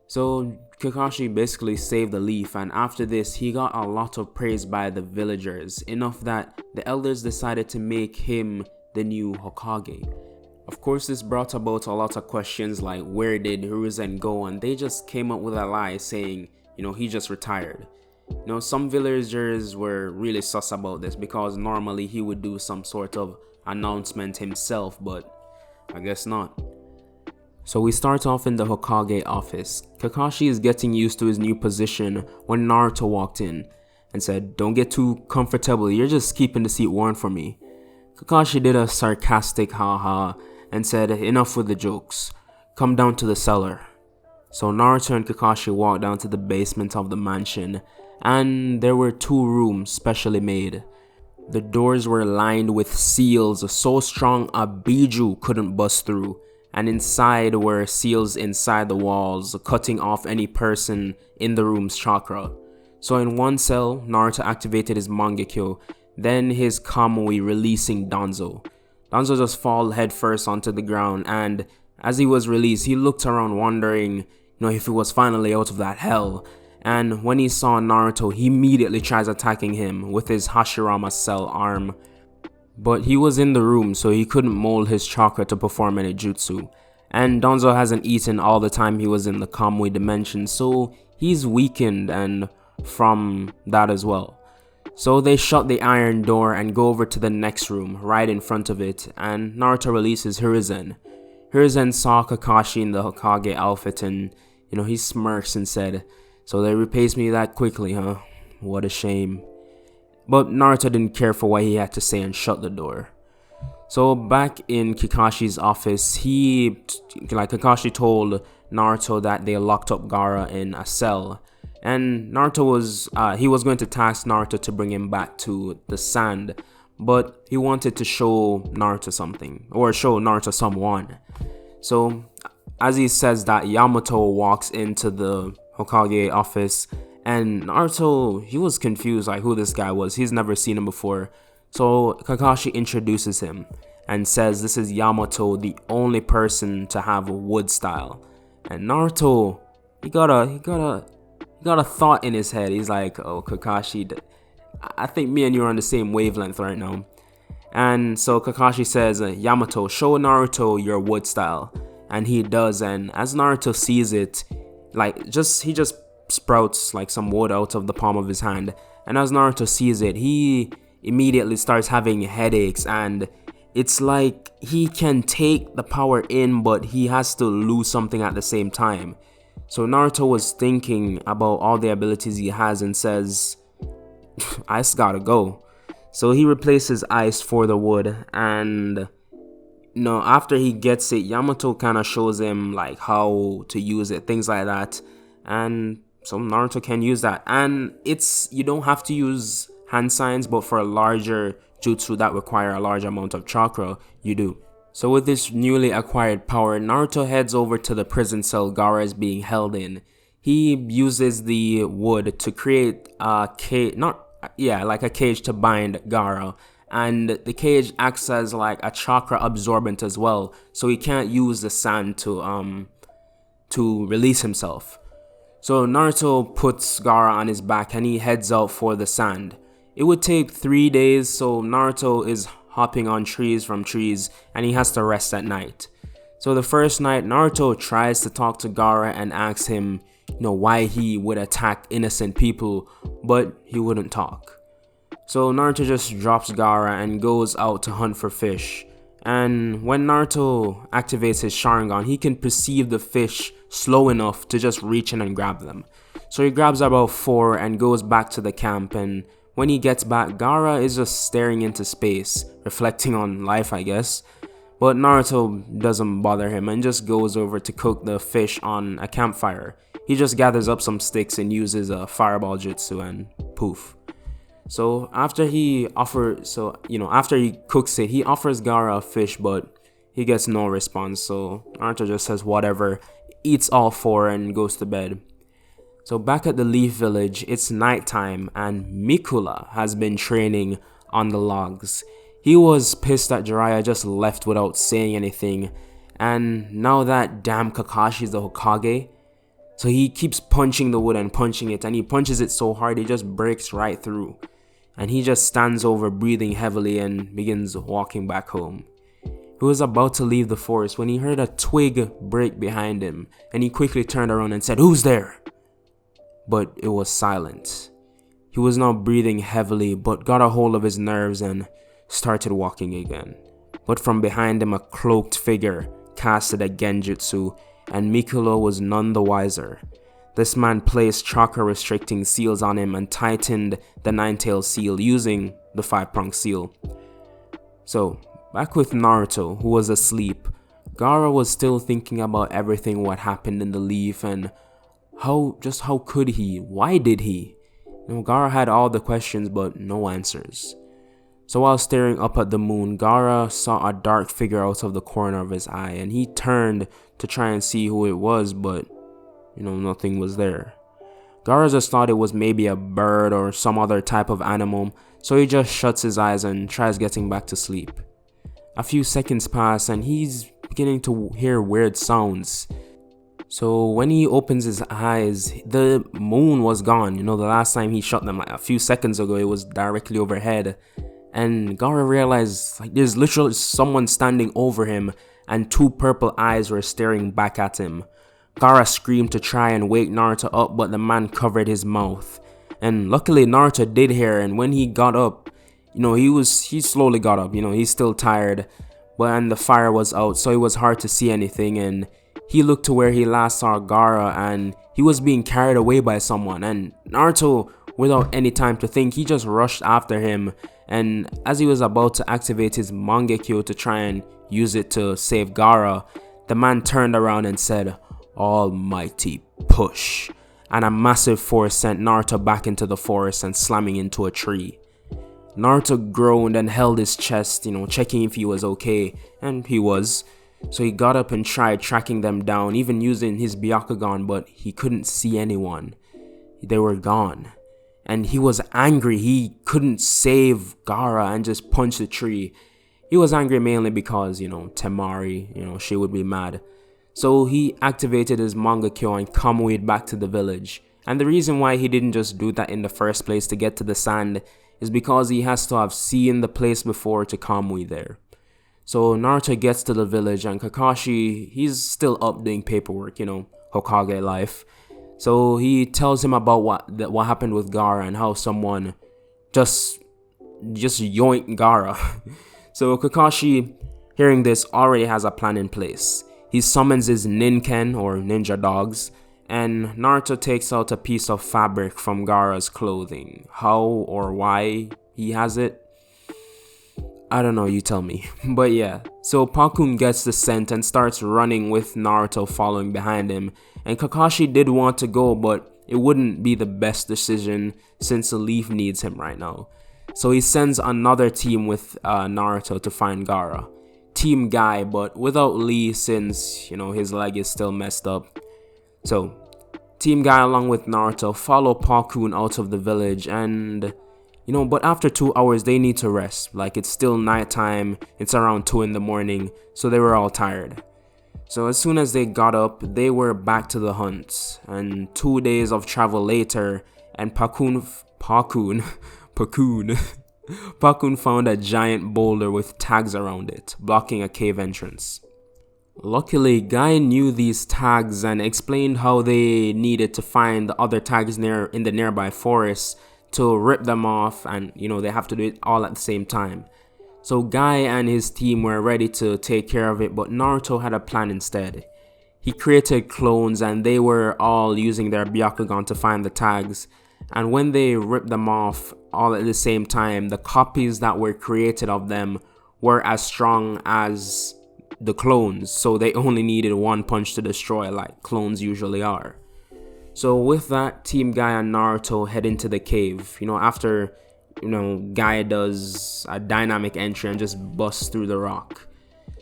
So Kakashi basically saved the leaf, and after this he got a lot of praise by the villagers, enough that the elders decided to make him the new Hokage. Of course, this brought about a lot of questions like where did Hiruzen go, and they just came up with a lie saying, he just retired. Some villagers were really sus about this because normally he would do some sort of announcement himself, but I guess not. So we start off in the Hokage office. Kakashi is getting used to his new position when Naruto walked in and said, "Don't get too comfortable, you're just keeping the seat warm for me." Kakashi did a sarcastic haha and said, "Enough with the jokes, come down to the cellar." So Naruto and Kakashi walked down to the basement of the mansion, and there were 2 rooms specially made. The doors were lined with seals so strong a Biju couldn't bust through, and inside were seals inside the walls, cutting off any person in the room's chakra. So in one cell, Naruto activated his Mangekyo, then his Kamui, releasing Danzo. Danzo just fell headfirst onto the ground, and as he was released, he looked around wondering, if he was finally out of that hell. And when he saw Naruto, he immediately tries attacking him with his Hashirama Cell arm. But he was in the room, so he couldn't mold his chakra to perform any jutsu. And Danzo hasn't eaten all the time he was in the Kamui dimension, so he's weakened and from that as well. So they shut the iron door and go over to the next room, right in front of it, and Naruto releases Hiruzen. Hiruzen saw Kakashi in the Hokage outfit and, he smirks and said, "So they replaced me that quickly, huh? What a shame." But Naruto didn't care for what he had to say and shut the door. So back in Kakashi's office, Kakashi told Naruto that they locked up Gaara in a cell. And Naruto was going to task Naruto to bring him back to the sand, but he wanted to show Naruto something, or show Naruto someone. So as he says that, Yamato walks into the Hokage office, and Naruto, he was confused like who this guy was. He's never seen him before. So Kakashi introduces him and says this is Yamato, the only person to have a wood style. And Naruto, he got a thought in his head. He's like, "Oh, Kakashi, I think me and you are on the same wavelength right now." And so Kakashi says, "Yamato, show Naruto your wood style." And he does, and as Naruto sees it, he just sprouts like some wood out of the palm of his hand. And as Naruto sees it, he immediately starts having headaches, and it's like he can take the power in, but he has to lose something at the same time. So Naruto was thinking about all the abilities he has and says, "Ice gotta go." So he replaces ice for the wood, and after he gets it, Yamato kind of shows him like how to use it, things like that. And so Naruto can use that, and you don't have to use hand signs, but for a larger jutsu that require a large amount of chakra, you do. So with this newly acquired power, Naruto heads over to the prison cell Gaara is being held in. He uses the wood to create a cage, like a cage to bind Gaara. And the cage acts as like a chakra absorbent as well, so he can't use the sand to release himself. So Naruto puts Gaara on his back and he heads out for the sand. It would take 3 days, so Naruto is hopping on trees, and he has to rest at night. So the first night, Naruto tries to talk to Gaara and asks him, why he would attack innocent people, but he wouldn't talk. So Naruto just drops Gaara and goes out to hunt for fish. And when Naruto activates his Sharingan, he can perceive the fish slow enough to just reach in and grab them. So he grabs about 4 and goes back to the camp, and when he gets back, Gaara is just staring into space, reflecting on life, I guess. But Naruto doesn't bother him and just goes over to cook the fish on a campfire. He just gathers up some sticks and uses a fireball jutsu and poof. So after he cooks it, he offers Gaara a fish, but he gets no response. So Naruto just says whatever, eats all 4 and goes to bed. So back at the Leaf Village, it's nighttime and Mikula has been training on the logs. He was pissed that Jiraiya just left without saying anything, and now that damn Kakashi's the Hokage, so he keeps punching the wood and punching it, and he punches it so hard it just breaks right through. And he just stands over, breathing heavily, and begins walking back home. He was about to leave the forest when he heard a twig break behind him, and he quickly turned around and said, "Who's there?" But it was silent. He was now breathing heavily, but got a hold of his nerves and started walking again. But from behind him, a cloaked figure casted a genjutsu, and Mikolo was none the wiser. This man placed chakra restricting seals on him and tightened the 9-tailed seal using the 5-pronged seal. So, back with Naruto, who was asleep, Gaara was still thinking about everything what happened in the leaf and how could he? Why did he? Gaara had all the questions but no answers. So while staring up at the moon, Gaara saw a dark figure out of the corner of his eye, and he turned to try and see who it was, but nothing was there. Gaara just thought it was maybe a bird or some other type of animal, so he just shuts his eyes and tries getting back to sleep. A few seconds pass and he's beginning to hear weird sounds. So when he opens his eyes, the moon was gone. The last time he shut them, like a few seconds ago, it was directly overhead. And Gaara realized there's literally someone standing over him and 2 purple eyes were staring back at him. Gaara screamed to try and wake Naruto up, but the man covered his mouth. And luckily Naruto did hear, and when he got up, he slowly got up, he's still tired, and the fire was out, so it was hard to see anything, and he looked to where he last saw Gaara, and he was being carried away by someone, and Naruto, without any time to think, he just rushed after him, and as he was about to activate his Mangekyo to try and use it to save Gaara, the man turned around and said, "Almighty push," and a massive force sent Naruto back into the forest and slamming into a tree. Naruto groaned and held his chest, checking if he was okay, and he was. So he got up and tried tracking them down, even using his Byakugan, but he couldn't see anyone. They were gone. And he was angry. He couldn't save Gaara and just punch the tree. He was angry mainly because, Temari, she would be mad. So he activated his Mangekyo and Kamui'd back to the village. And the reason why he didn't just do that in the first place to get to the sand is because he has to have seen the place before to Kamui there. So Naruto gets to the village and Kakashi, he's still up doing paperwork, Hokage life. So he tells him about what happened with Gaara and how someone just yoinked Gaara. So Kakashi, hearing this, already has a plan in place. He summons his Ninken, or ninja dogs, and Naruto takes out a piece of fabric from Gaara's clothing. How or why he has it, I don't know, you tell me. But yeah, so Pakun gets the scent and starts running with Naruto following behind him. And Kakashi did want to go, but it wouldn't be the best decision since the leaf needs him right now. So he sends another team with Naruto to find Gaara. Team Guy, but without Lee since, his leg is still messed up. So, Team Guy along with Naruto follow Pakun out of the village and, but after 2 hours they need to rest. It's still nighttime, it's around 2 in the morning, so they were all tired. So as soon as they got up, they were back to the hunt. And 2 days of travel later, and Pakun found a giant boulder with tags around it, blocking a cave entrance. Luckily, Guy knew these tags and explained how they needed to find the other tags in the nearby forest to rip them off, and they have to do it all at the same time. So Guy and his team were ready to take care of it, but Naruto had a plan instead. He created clones and they were all using their Byakugan to find the tags, and when they ripped them off all at the same time, the copies that were created of them were as strong as the clones, so they only needed one punch to destroy, like clones usually are. So with that, Team Guy and Naruto head into the cave. After Guy does a dynamic entry and just busts through the rock.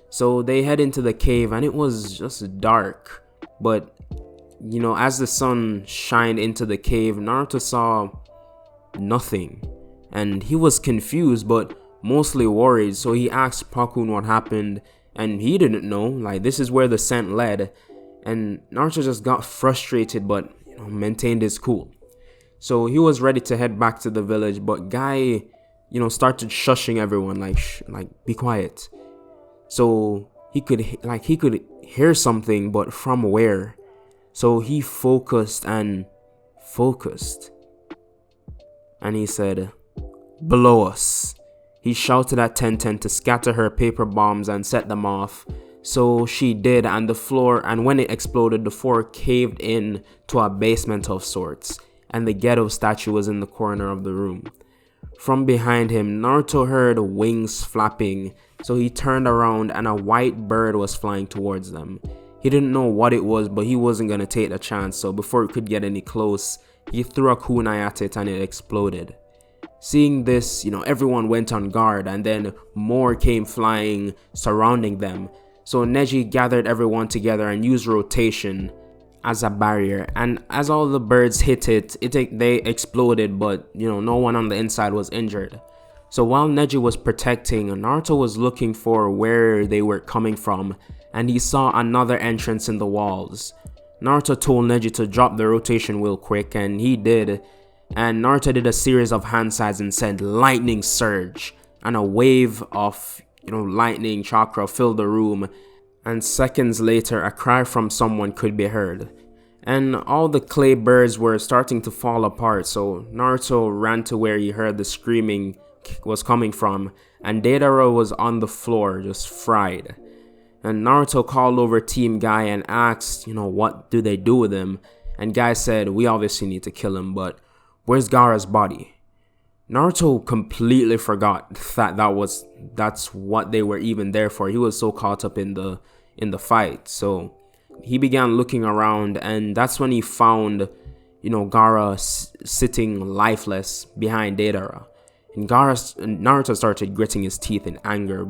So they head into the cave and it was just dark, but as the sun shined into the cave, Naruto saw nothing and he was confused, but mostly worried. So he asked Pakun what happened, and he didn't know. Like, this is where the scent led. And Naruto just got frustrated, but maintained his cool. So he was ready to head back to the village, but Guy, started shushing everyone, like be quiet. So he could hear something, but from where? So he focused, and he said, "Below us." He shouted at Tenten to scatter her paper bombs and set them off. So she did, and when it exploded, the floor caved in to a basement of sorts, and the ghetto statue was in the corner of the room. From behind him, Naruto heard wings flapping, so he turned around and a white bird was flying towards them. He didn't know what it was, but he wasn't going to take the chance, so before it could get any close, he threw a kunai at it and it exploded. Seeing this, everyone went on guard, and then more came flying, surrounding them. So Neji gathered everyone together and used rotation as a barrier, and as all the birds hit it, they exploded, but no one on the inside was injured. So while Neji was protecting, Naruto was looking for where they were coming from, and he saw another entrance in the walls. Naruto told Neji to drop the rotation wheel quick, and he did, and Naruto did a series of hand signs and said lightning surge, and a wave of lightning chakra filled the room, and seconds later a cry from someone could be heard. And all the clay birds were starting to fall apart, so Naruto ran to where he heard the screaming was coming from, and Deidara was on the floor, just fried. And Naruto called over Team Guy and asked, what do they do with him? And Guy said, we obviously need to kill him, but where's Gaara's body? Naruto completely forgot that's what they were even there for. He was so caught up in the fight. So he began looking around, and that's when he found, Gaara sitting lifeless behind Deidara. And Naruto started gritting his teeth in anger.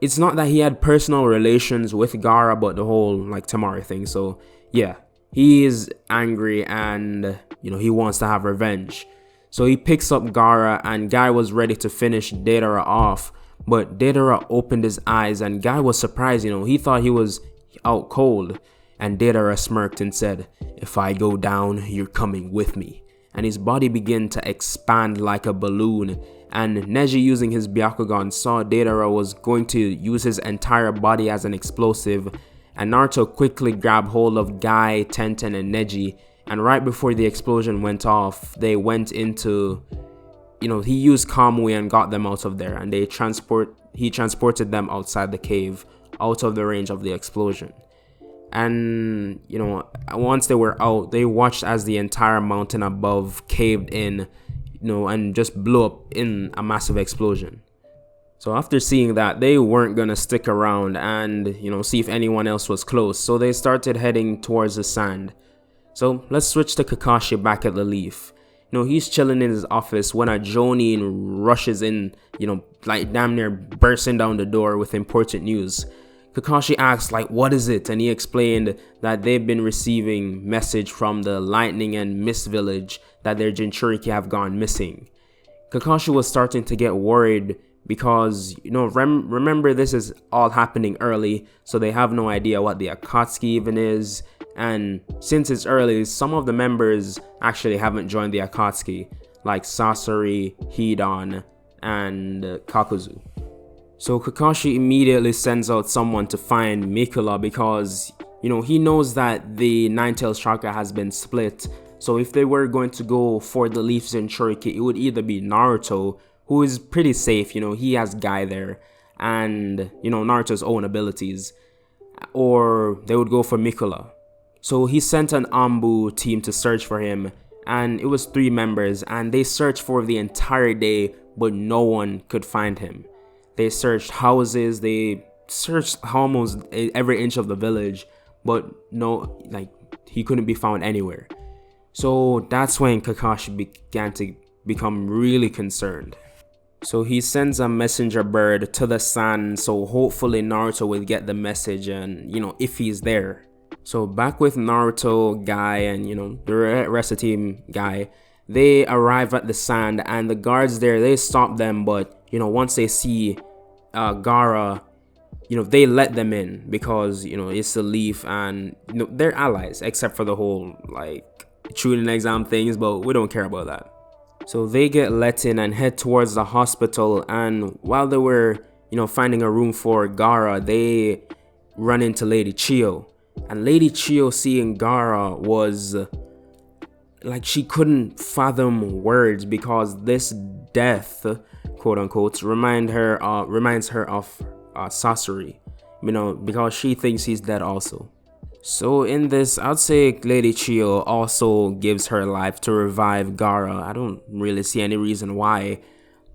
It's not that he had personal relations with Gaara, but the whole Temari thing. So yeah, he is angry, and he wants to have revenge. So he picks up Gaara, and Guy was ready to finish Deidara off, but Deidara opened his eyes, and Guy was surprised. He thought he was out cold, and Deidara smirked and said, "If I go down, you're coming with me." And his body began to expand like a balloon, and Neji, using his Byakugan, saw Deidara was going to use his entire body as an explosive, and Naruto quickly grabbed hold of Guy, Tenten, and Neji, and right before the explosion went off, they went into, he used Kamui and got them out of there, and he transported them outside the cave, out of the range of the explosion. And once they were out, they watched as the entire mountain above caved in, and just blew up in a massive explosion. So after seeing that, they weren't gonna stick around and see if anyone else was close, so they started heading towards the sand. So let's switch to Kakashi back at the Leaf. He's chilling in his office when a Jonin rushes in, damn near bursting down the door with important news. Kakashi asks, what is it? And he explained that they've been receiving message from the Lightning and Mist village that their Jinchuriki have gone missing. Kakashi was starting to get worried because, remember, this is all happening early, so they have no idea what the Akatsuki even is. And since it's early, some of the members actually haven't joined the Akatsuki, like Sasori, Hidan, and Kakuzu. So Kakashi immediately sends out someone to find Mikula because, he knows that the Nine-Tails chakra has been split. So if they were going to go for the Leafs and Jinchuriki, it would either be Naruto, who is pretty safe, he has Guy there, and, Naruto's own abilities, or they would go for Mikula. So he sent an Ambu team to search for him, and it was 3 members, and they searched for the entire day, but no one could find him. They searched houses, they searched almost every inch of the village, but no, he couldn't be found anywhere. So that's when Kakashi began to become really concerned. So he sends a messenger bird to the sand, so hopefully Naruto will get the message and, if he's there. So back with Naruto, Guy, and, the rest of Team Guy, they arrive at the sand, and the guards there, they stop them, but once they see Gaara, they let them in because it's the Leaf, and they're allies except for the whole like shooting exam things, but we don't care about that. So they get let in and head towards the hospital, and while they were finding a room for Gaara, they run into Lady Chiyo. And Lady Chiyo, seeing Gaara, was like, she couldn't fathom words, because this death, quote unquote, reminds her of Sasori, because she thinks he's dead also. So in this, I'd say Lady Chiyo also gives her life to revive Gaara. I don't really see any reason why.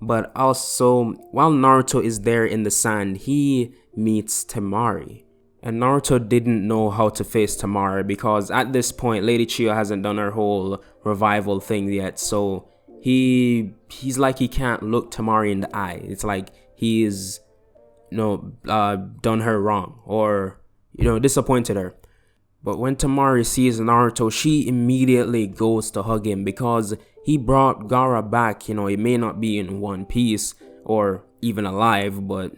But also, while Naruto is there in the sand, he meets Temari. And Naruto didn't know how to face Temari, because at this point, Lady Chiyo hasn't done her whole revival thing yet. So he's like, he can't look Temari in the eye. It's like he's done her wrong, or disappointed her. But when Temari sees Naruto, she immediately goes to hug him, because he brought Gaara back. He may not be in one piece or even alive, but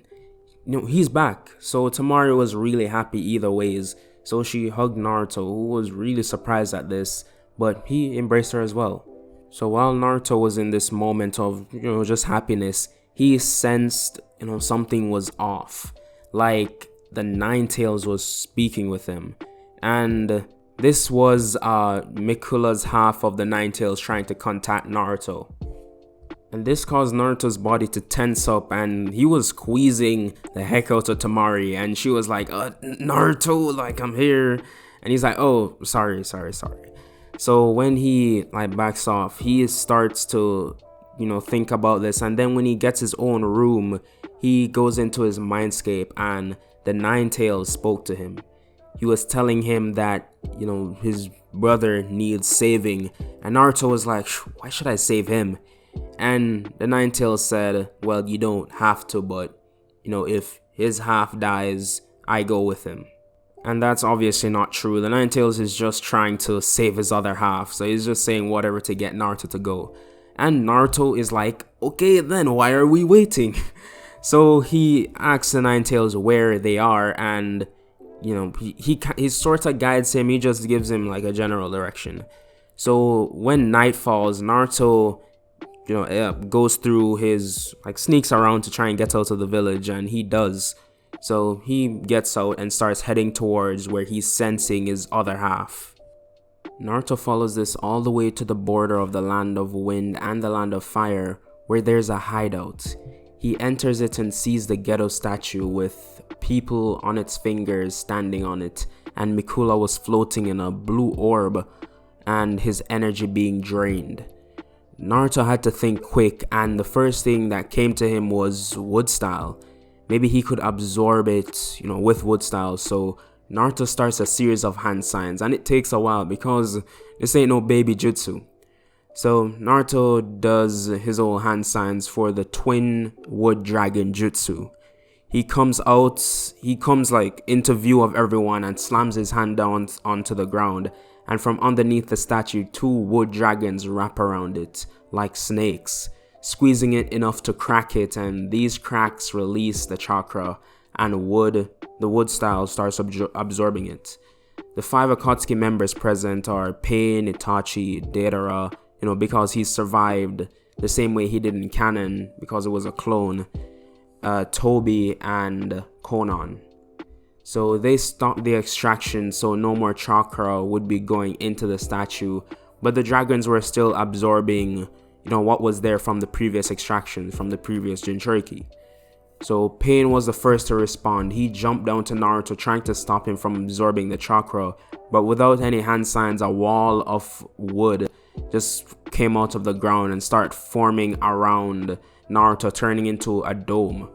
he's back. So Temari was really happy either ways. So she hugged Naruto, who was really surprised at this, but he embraced her as well. So while Naruto was in this moment of just happiness, he sensed something was off, like the Nine Tails was speaking with him. And this was Mikula's half of the Nine Tails trying to contact Naruto. And this caused Naruto's body to tense up, and he was squeezing the heck out of Temari, and she was like, Naruto, like, I'm here. And he's like, oh, sorry. So when he backs off, he starts to think about this, and then when he gets his own room, he goes into his mindscape, and the Nine Tails spoke to him. He was telling him that his brother needs saving, and Naruto was like, why should I save him? And the Nine Tails said, well, you don't have to, but if his half dies, I go with him. And that's obviously not true. The Nine Tails is just trying to save his other half, so he's just saying whatever to get Naruto to go. And Naruto is like, okay, then why are we waiting? So he asks the Nine Tails where they are, and he sort of guides him. He just gives him like a general direction. So when night falls, Naruto goes through his sneaks around to try and get out of the village, and he does. So he gets out and starts heading towards where he's sensing his other half. Naruto follows this all the way to the border of the Land of Wind and the Land of Fire, where there's a hideout. He enters it and sees the Geto statue with people on its fingers standing on it, and Mikula was floating in a blue orb and his energy being drained. Naruto had to think quick, and the first thing that came to him was wood style. Maybe he could absorb it, with wood style. So Naruto starts a series of hand signs, and it takes a while because this ain't no baby jutsu. So Naruto does his old hand signs for the twin wood dragon jutsu. He comes into view of everyone and slams his hand down onto the ground, and from underneath the statue, two wood dragons wrap around it like snakes, squeezing it enough to crack it, and these cracks release the chakra, and the wood style starts absorbing it. The 5 Akatsuki members present are Pain, Itachi, Deidara, because he survived the same way he did in canon because it was a clone, Toby, and Konan. So they stopped the extraction so no more chakra would be going into the statue, but the dragons were still absorbing what was there from the previous extraction, from the previous Jinchuriki. So Pain was the first to respond. He jumped down to Naruto trying to stop him from absorbing the chakra, but without any hand signs, a wall of wood just came out of the ground and started forming around Naruto, turning into a dome,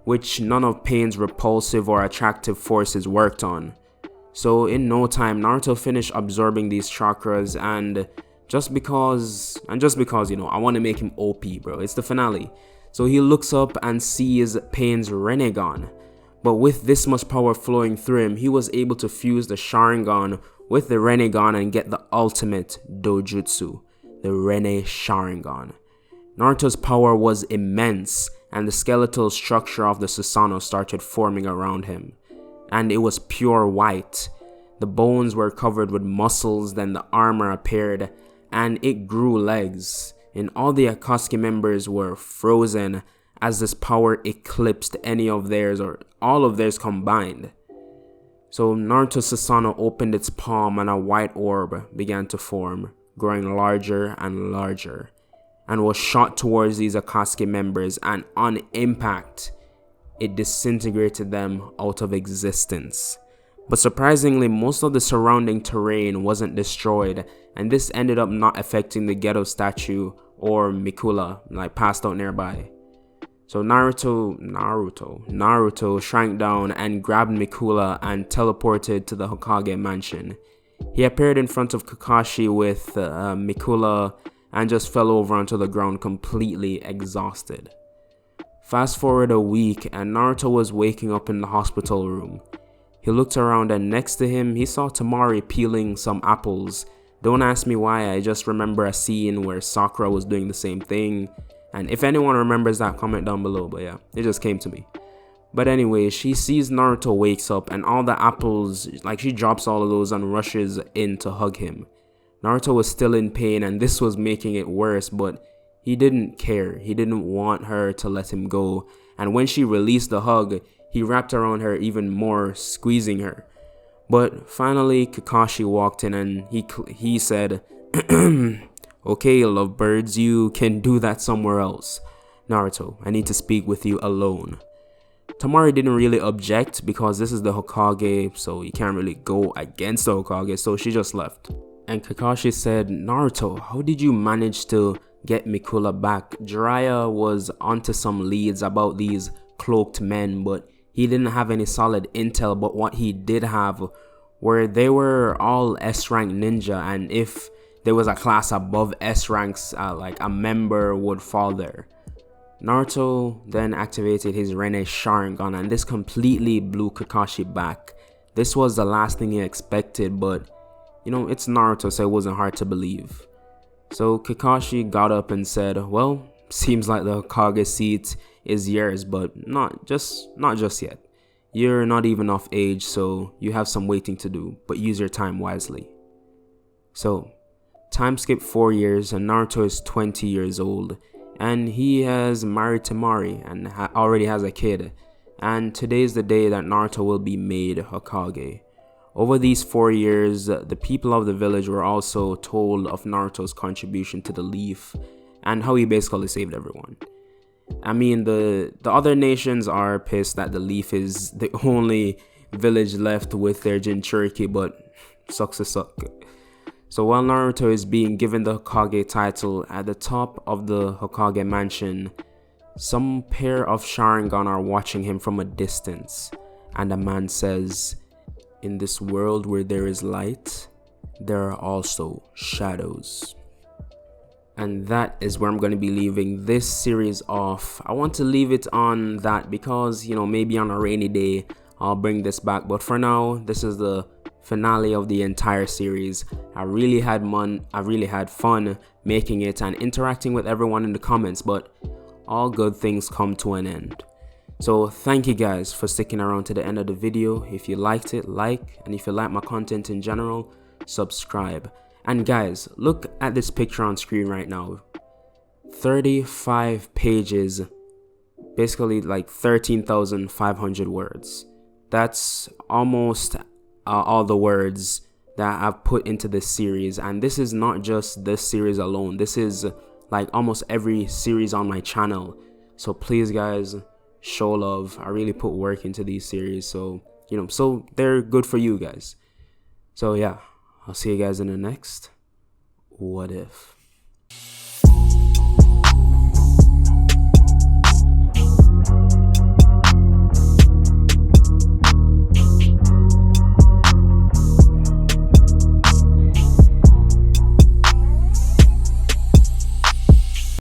which none of Pain's repulsive or attractive forces worked on. So in no time, Naruto finished absorbing these chakras, and just because I want to make him OP, bro. It's the finale. So he looks up and sees Pain's Rinnegan. But with this much power flowing through him, he was able to fuse the Sharingan with the Rinnegan and get the ultimate dojutsu, the the Rene Sharingan. Naruto's power was immense, and the skeletal structure of the Susanoo started forming around him. And it was pure white. The bones were covered with muscles, then the armor appeared, and it grew legs. And all the Akatsuki members were frozen as this power eclipsed any of theirs or all of theirs combined. So Naruto's Susanoo opened its palm and a white orb began to form, growing larger and larger, and was shot towards these Akatsuki members, and on impact, it disintegrated them out of existence. But surprisingly, most of the surrounding terrain wasn't destroyed, and this ended up not affecting the ghetto statue or Mikula, like passed out nearby. So Naruto shrank down and grabbed Mikula and teleported to the Hokage mansion. He appeared in front of Kakashi with Mikula and just fell over onto the ground completely exhausted. Fast forward a week and Naruto was waking up in the hospital room. He looked around and next to him he saw Temari peeling some apples. Don't ask me why, I just remember a scene where Sakura was doing the same thing. And if anyone remembers that, comment down below, but yeah, it just came to me. But anyway, she sees Naruto wakes up and all the apples, like she drops all of those and rushes in to hug him. Naruto was still in pain and this was making it worse, but he didn't care. He didn't want her to let him go. And when she released the hug, he wrapped around her even more, squeezing her. But finally, Kakashi walked in and he said, "Okay, lovebirds, you can do that somewhere else. Naruto, I need to speak with you alone." Temari didn't really object because this is the Hokage, so you can't really go against the Hokage, so she just left. And Kakashi said, "Naruto, how did you manage to get Mikula back? Jiraiya was onto some leads about these cloaked men, but he didn't have any solid intel, but what he did have were they were all S-rank ninja, and if there was a class above S ranks, like a member would fall there." Naruto then activated his Rene Sharingan and this completely blew Kakashi back. This was the last thing he expected, but you know, it's Naruto, so it wasn't hard to believe. So Kakashi got up and said, "Well, seems like the Hokage seat is yours, but not just yet. You're not even of age, so you have some waiting to do, but use your time wisely." So time skip 4 years and Naruto is 20 years old and he has married Temari and already has a kid, and today is the day that Naruto will be made Hokage. Over these 4 years, the people of the village were also told of Naruto's contribution to the Leaf and how he basically saved everyone. I mean, the other nations are pissed that the Leaf is the only village left with their Jinchuriki, but sucks to suck. So while Naruto is being given the Hokage title at the top of the Hokage mansion, some pair of Sharingan are watching him from a distance, and a man says, "In this world where there is light, there are also shadows." And that is where I'm going to be leaving this series off. I want to leave it on that because, you know, maybe on a rainy day I'll bring this back, but for now this is the finale of the entire series. I really had fun making it and interacting with everyone in the comments, but all good things come to an end. So thank you guys for sticking around to the end of the video. If you liked it, like, and if you like my content in general, subscribe. And guys, look at this picture on screen right now. 35 pages, basically like 13,500 words. That's almost all the words that I've put into this series, and this is not just this series alone. This is like almost every series on my channel. So please guys, show love. I really put work into these series, so you know, so they're good for you guys. So yeah, I'll see you guys in the next What If.